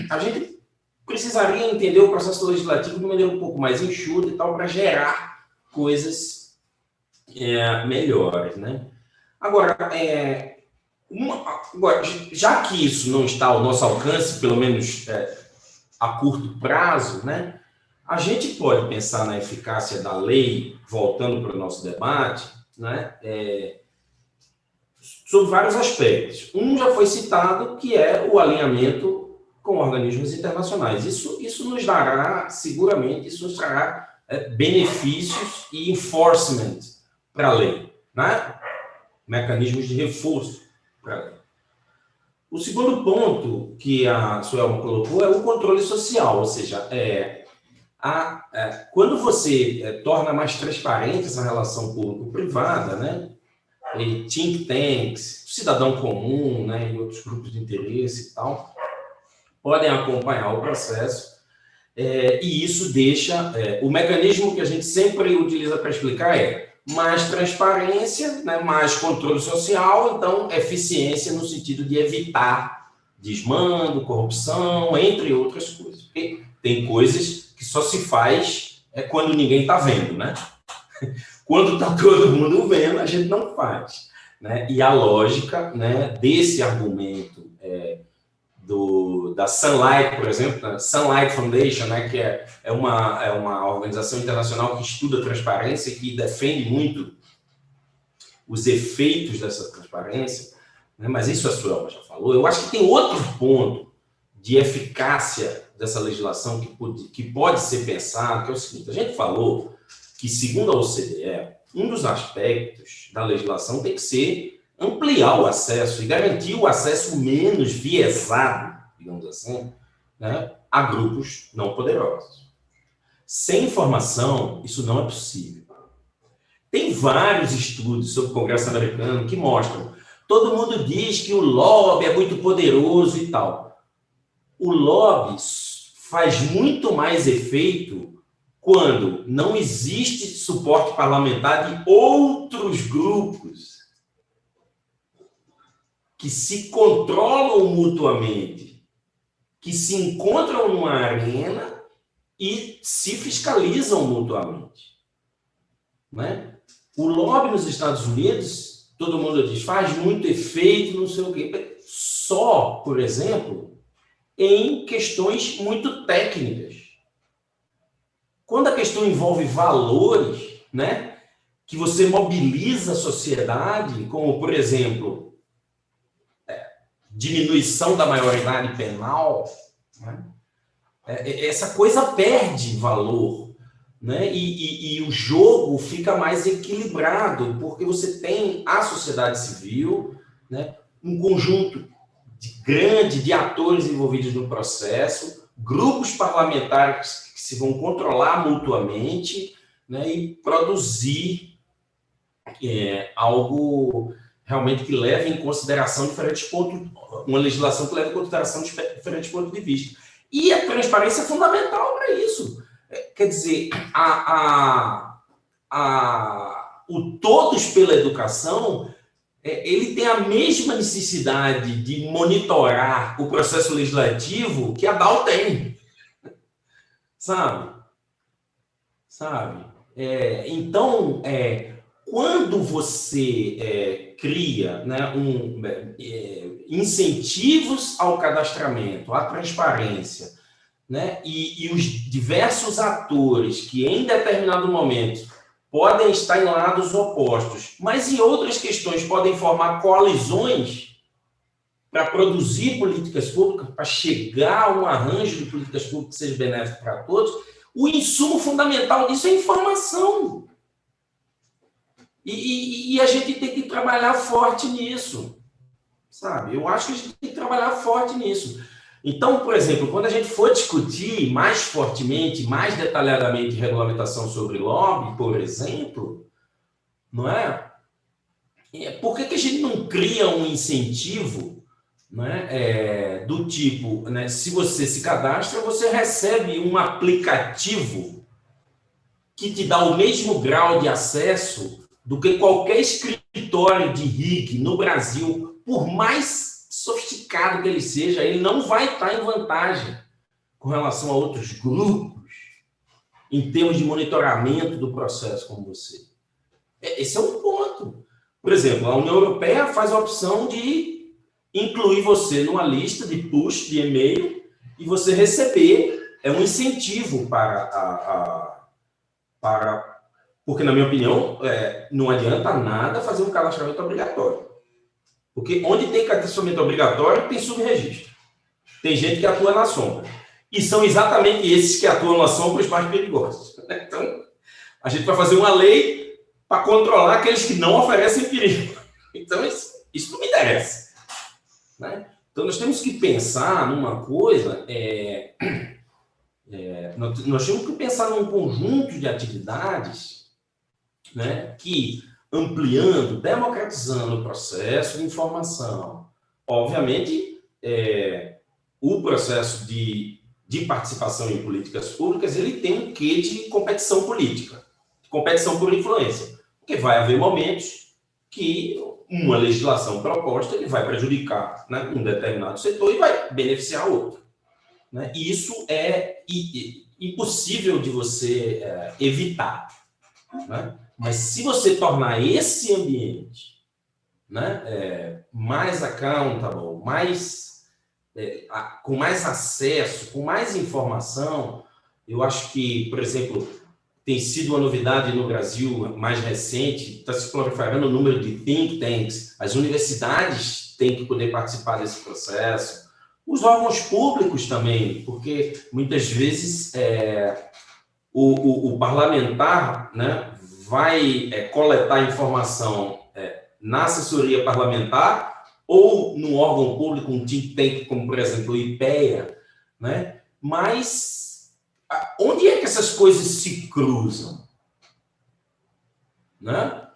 a gente precisaria entender o processo legislativo de maneira um pouco mais enxuta e tal, para gerar coisas melhores, né? Agora, já que isso não está ao nosso alcance, pelo menos a curto prazo, né, a gente pode pensar na eficácia da lei, voltando para o nosso debate, né, sobre vários aspectos. Um já foi citado, que é o alinhamento com organismos internacionais. Isso nos dará, seguramente, isso nos trará benefícios e enforcement para a lei, né? Mecanismos de reforço para a lei. O segundo ponto que a Suelma colocou é o controle social, ou seja, quando você torna mais transparente essa relação público-privada, né? E think tanks, cidadão comum, né, e outros grupos de interesse e tal, podem acompanhar o processo, e isso deixa... o mecanismo que a gente sempre utiliza para explicar é mais transparência, né, mais controle social, então eficiência no sentido de evitar desmando, corrupção, entre outras coisas. Porque tem coisas que só se faz quando ninguém está vendo, né? Quando está todo mundo vendo, a gente não faz, né? E a lógica, né, desse argumento da Sunlight, por exemplo, a Sunlight Foundation, né, que é uma organização internacional que estuda transparência e que defende muito os efeitos dessa transparência, né? Mas isso a Suelma já falou. Eu acho que tem outro ponto de eficácia dessa legislação que pode ser pensado, que é o seguinte: a gente falou que, segundo a OCDE, um dos aspectos da legislação tem que ser ampliar o acesso e garantir o acesso menos viesado, digamos assim, né, a grupos não poderosos. Sem informação, isso não é possível. Tem vários estudos sobre o Congresso americano que mostram, todo mundo diz que o lobby é muito poderoso e tal. O lobby faz muito mais efeito quando não existe suporte parlamentar de outros grupos que se controlam mutuamente, que se encontram numa arena e se fiscalizam mutuamente, né? O lobby nos Estados Unidos, todo mundo diz, faz muito efeito, não sei o quê. Só, por exemplo, em questões muito técnicas. Quando a questão envolve valores, né, que você mobiliza a sociedade, como, por exemplo, diminuição da maioridade penal, né, essa coisa perde valor, né, e o jogo fica mais equilibrado, porque você tem a sociedade civil, né, um conjunto grande de atores envolvidos no processo, grupos parlamentares que se vão controlar mutuamente, né, e produzir algo realmente que leve em consideração diferentes pontos, uma legislação que leve em consideração diferentes pontos de vista. E a transparência é fundamental para isso. Quer dizer, o Todos pela Educação, ele tem a mesma necessidade de monitorar o processo legislativo que a DAO tem. Sabe? Então, quando você cria, né, incentivos ao cadastramento, à transparência, né, e os diversos atores que em determinado momento podem estar em lados opostos, mas em outras questões podem formar coalizões para produzir políticas públicas, para chegar a um arranjo de políticas públicas que seja benéfico para todos, o insumo fundamental disso é informação. E a gente tem que trabalhar forte nisso, sabe? Eu acho que a gente tem que trabalhar forte nisso. Então, por exemplo, quando a gente for discutir mais fortemente, mais detalhadamente regulamentação sobre lobby, por exemplo, não é? Por que a gente não cria um incentivo, né, do tipo, né, se você se cadastra, você recebe um aplicativo que te dá o mesmo grau de acesso do que qualquer escritório de RIC no Brasil, por mais sofisticado que ele seja, ele não vai estar em vantagem com relação a outros grupos em termos de monitoramento do processo como você. Esse é um ponto. Por exemplo, a União Europeia faz a opção de incluir você numa lista de push, de e-mail, e você receber um incentivo porque, na minha opinião, não adianta nada fazer um cadastramento obrigatório. Porque onde tem cadastramento obrigatório, tem subregistro. Tem gente que atua na sombra. E são exatamente esses que atuam na sombra os mais perigosos. Então, a gente vai fazer uma lei para controlar aqueles que não oferecem perigo. Então, isso não me interessa. Né? Então, nós temos que pensar numa coisa... nós temos que pensar num conjunto de atividades, né, que, ampliando, democratizando o processo de informação, obviamente, o processo de participação em políticas públicas, ele tem um quê de competição política, de competição por influência, porque vai haver momentos que uma legislação proposta ele vai prejudicar, né, um determinado setor e vai beneficiar outro. Né? E isso é impossível de você evitar. Né? Mas se você tornar esse ambiente, né, mais accountable, com mais acesso, com mais informação, eu acho que, por exemplo, tem sido uma novidade no Brasil mais recente, está se proliferando o número de think tanks, as universidades têm que poder participar desse processo, os órgãos públicos também, porque muitas vezes o parlamentar, né, vai coletar informação na assessoria parlamentar ou no órgão público, um think tank, como, por exemplo, o IPEA, né? Mas onde é que essas coisas se cruzam? Né?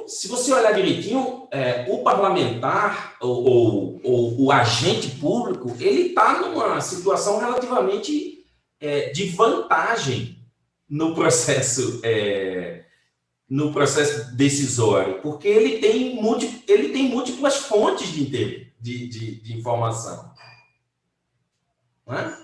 Se você olhar direitinho, o parlamentar ou o agente público, ele está numa situação relativamente de vantagem no processo decisório, porque ele tem múltiplas fontes de informação. Né?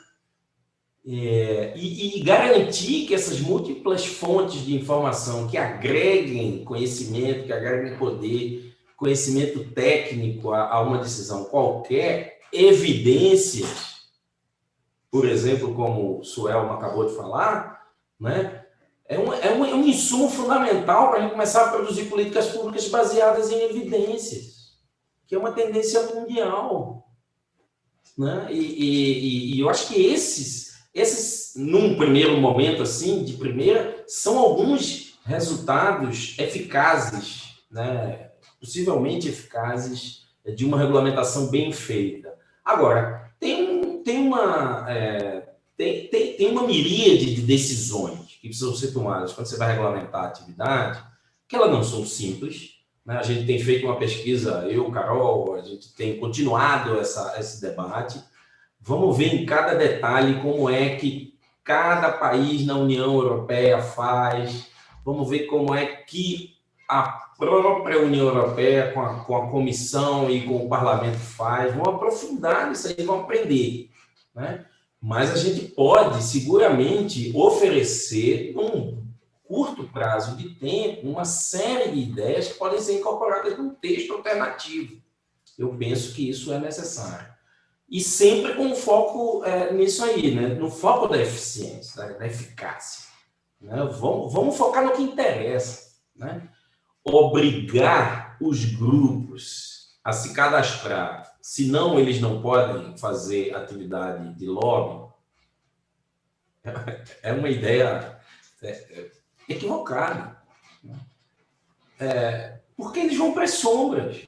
E garantir que essas múltiplas fontes de informação que agreguem conhecimento, que agreguem poder, conhecimento técnico a uma decisão qualquer, evidências, por exemplo, como o Suelma acabou de falar, né? É um insumo fundamental para a gente começar a produzir políticas públicas baseadas em evidências, que é uma tendência mundial. Né? E eu acho que esses, num primeiro momento, assim, de primeira, são alguns resultados eficazes, né? Possivelmente eficazes, de uma regulamentação bem feita. Agora, tem uma miríade de decisões que precisam ser tomadas quando você vai regulamentar a atividade, que elas não são simples. Né? A gente tem feito uma pesquisa, eu, Carol, a gente tem continuado esse debate. Vamos ver em cada detalhe como é que cada país na União Europeia faz. Vamos ver como é que a própria União Europeia, com a Comissão e com o Parlamento faz. Vamos aprofundar nisso aí, vamos aprender. Né? Mas a gente pode, seguramente, oferecer, num curto prazo de tempo, uma série de ideias que podem ser incorporadas num texto alternativo. Eu penso que isso é necessário. E sempre com foco nisso aí, né? No foco da eficiência, da eficácia. Né? Vamos focar no que interessa. Né? Obrigar os grupos a se cadastrar, senão eles não podem fazer atividade de lobby, é uma ideia equivocada. Porque eles vão para as sombras.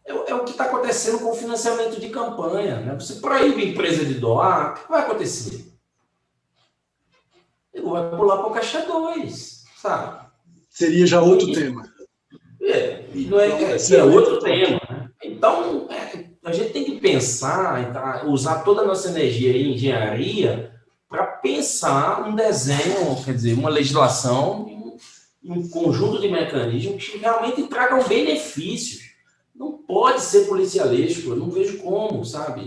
É o que está acontecendo com o financiamento de campanha. Né? Você proíbe a empresa de doar, o que vai acontecer? Ele vai pular para o caixa 2, sabe? Seria já outro tema. É outro tema. Né? Então, a gente tem que pensar, usar toda a nossa energia em engenharia para pensar um desenho, quer dizer, uma legislação, um conjunto de mecanismos que realmente tragam benefícios. Não pode ser policialesco, eu não vejo como, sabe?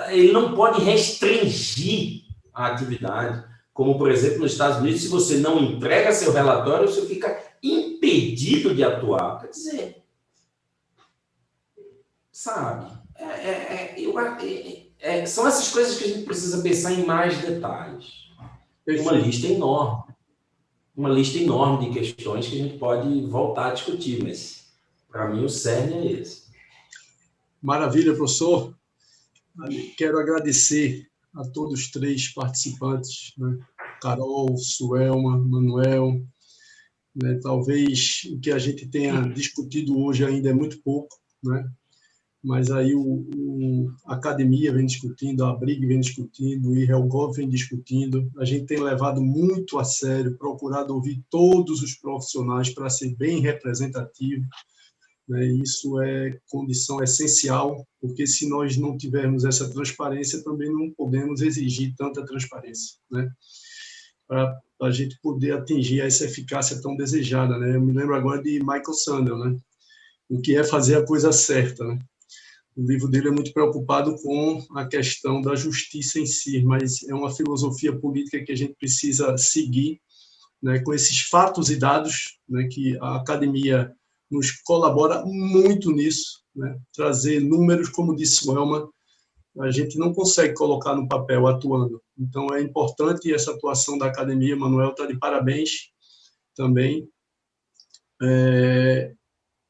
Ele não pode restringir a atividade. Como, por exemplo, nos Estados Unidos, se você não entrega seu relatório, você fica impedido impedido de atuar. Quer dizer, sabe, são essas coisas que a gente precisa pensar em mais detalhes. Tem uma lista enorme de questões que a gente pode voltar a discutir, mas para mim o cerne é esse. Maravilha, professor. Quero agradecer a todos os 3 participantes, né? Carol, Suelma, Manuel. Né? Talvez o que a gente tenha discutido hoje ainda é muito pouco, né? Mas aí a academia vem discutindo, a ABRIG vem discutindo, o IRELGOV vem discutindo. A gente tem levado muito a sério, procurado ouvir todos os profissionais para ser bem representativo. Né? Isso é condição essencial, porque se nós não tivermos essa transparência, também não podemos exigir tanta transparência, né? Para a gente poder atingir essa eficácia tão desejada, né? Eu me lembro agora de Michael Sandel, né? O que é fazer a coisa certa, né? O livro dele é muito preocupado com a questão da justiça em si, mas é uma filosofia política que a gente precisa seguir, né? Com esses fatos e dados, né? Que a academia nos colabora muito nisso, né? Trazer números, como disse o Elma, a gente não consegue colocar no papel atuando. Então, é importante essa atuação da academia. Manuel está de parabéns também.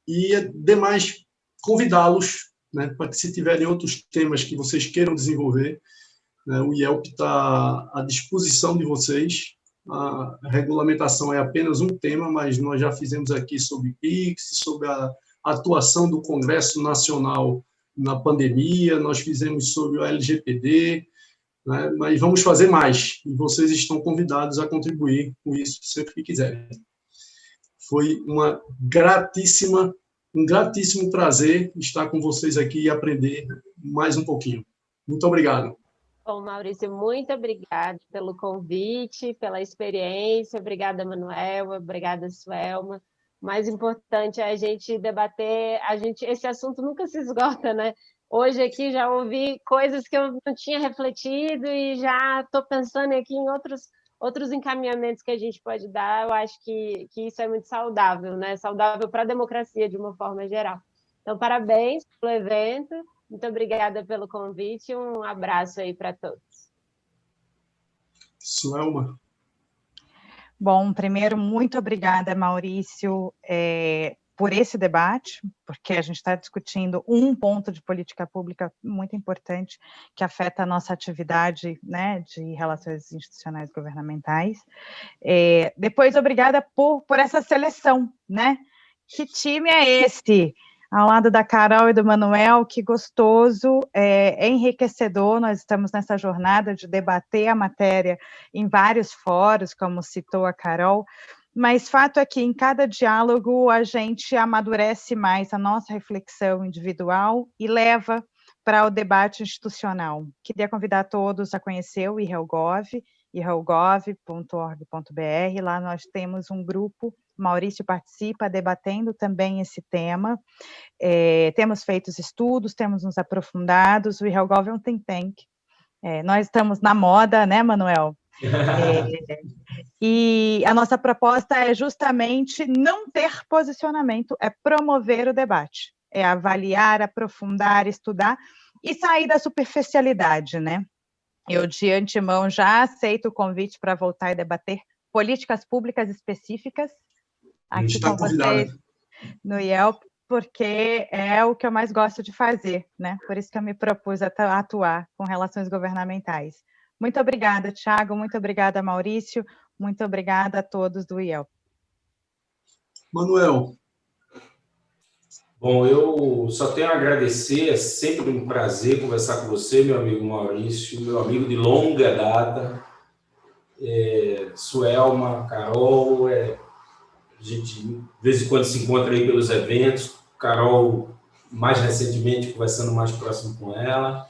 E demais, convidá-los, né, para que, se tiverem outros temas que vocês queiram desenvolver, né, o IELP está à disposição de vocês. A regulamentação é apenas um tema, mas nós já fizemos aqui sobre PIX, sobre a atuação do Congresso Nacional na pandemia, nós fizemos sobre o LGPD, né? Mas vamos fazer mais, e vocês estão convidados a contribuir com isso sempre que quiserem. Foi um gratíssimo prazer estar com vocês aqui e aprender mais um pouquinho. Muito obrigado. Bom, Maurício, muito obrigada pelo convite, pela experiência. Obrigada, Manuel. Obrigada, Suelma. O mais importante é a gente debater, esse assunto nunca se esgota, né? Hoje aqui já ouvi coisas que eu não tinha refletido e já estou pensando aqui em outros encaminhamentos que a gente pode dar. Eu acho que isso é muito saudável, né? Saudável para a democracia de uma forma geral. Então, parabéns pelo evento. Muito obrigada pelo convite e um abraço aí para todos. Suelma. Bom, primeiro, muito obrigada, Maurício, por esse debate, porque a gente está discutindo um ponto de política pública muito importante que afeta a nossa atividade, né, de relações institucionais governamentais. Depois, obrigada por essa seleção, né? Que time é esse? Ao lado da Carol e do Manuel, que gostoso, é enriquecedor. Nós estamos nessa jornada de debater a matéria em vários fóruns, como citou a Carol, mas fato é que em cada diálogo a gente amadurece mais a nossa reflexão individual e leva para o debate institucional. Queria convidar todos a conhecer o IRELGOV, irelgov.org.br. Lá nós temos um grupo, Maurício participa, debatendo também esse tema. Temos feito estudos, temos nos aprofundados. O IRELGOV é um think tank. Nós estamos na moda, né, Manuel? E a nossa proposta é justamente não ter posicionamento, é promover o debate, é avaliar, aprofundar, estudar e sair da superficialidade, né? Eu, de antemão, já aceito o convite para voltar e debater políticas públicas específicas aqui com vocês no IELP, porque é o que eu mais gosto de fazer, né? Por isso que eu me propus a atuar com relações governamentais. Muito obrigada, Thiago, muito obrigada, Maurício, muito obrigada a todos do IELP. Manuel. Bom, eu só tenho a agradecer, é sempre um prazer conversar com você, meu amigo Maurício, meu amigo de longa data, Suelma, Carol, a gente de vez em quando se encontra aí pelos eventos, Carol mais recentemente conversando mais próximo com ela.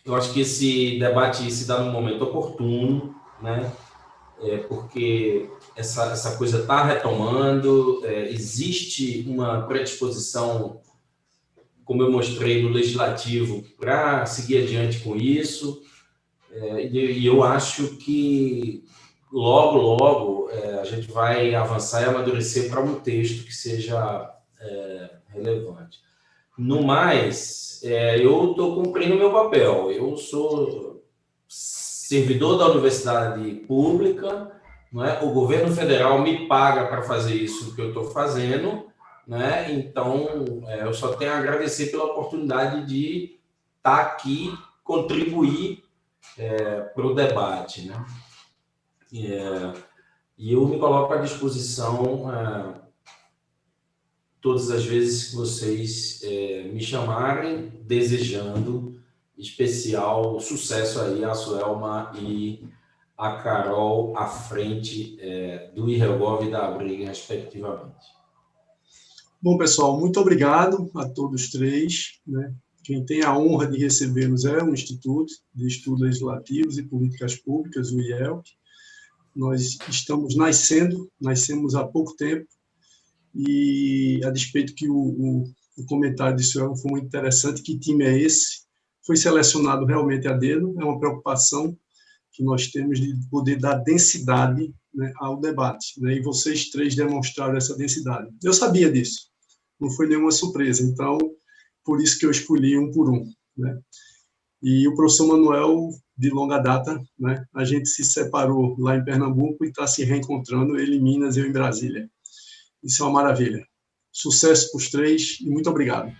Eu acho que esse debate se dá num momento oportuno, né? Porque essa coisa está retomando, existe uma predisposição, como eu mostrei no Legislativo, para seguir adiante com isso, e eu acho que logo, a gente vai avançar e amadurecer para um texto que seja relevante. No mais, eu estou cumprindo o meu papel. Eu sou servidor da universidade pública, não é? O governo federal me paga para fazer isso que eu estou fazendo, né? Então, eu só tenho a agradecer pela oportunidade de estar aqui, contribuir para o debate, né? E eu me coloco à disposição todas as vezes que vocês me chamarem, desejando especial sucesso aí a Suelma e a Carol à frente do IREGOV e da Abriga, respectivamente. Bom, pessoal, muito obrigado a todos três, né? Quem tem a honra de recebê-los é o Instituto de Estudos Legislativos e Políticas Públicas, o IELP. Nós estamos nascemos há pouco tempo, e a despeito que o comentário de Suelma foi muito interessante, que time é esse? Foi selecionado realmente a dedo, é uma preocupação que nós temos de poder dar densidade, né, ao debate, né, e vocês três demonstraram essa densidade. Eu sabia disso, não foi nenhuma surpresa, então, por isso que eu escolhi um por um, né. E o professor Manuel, de longa data, né, a gente se separou lá em Pernambuco e está se reencontrando, ele em Minas e eu em Brasília. Isso é uma maravilha. Sucesso para os três e muito obrigado.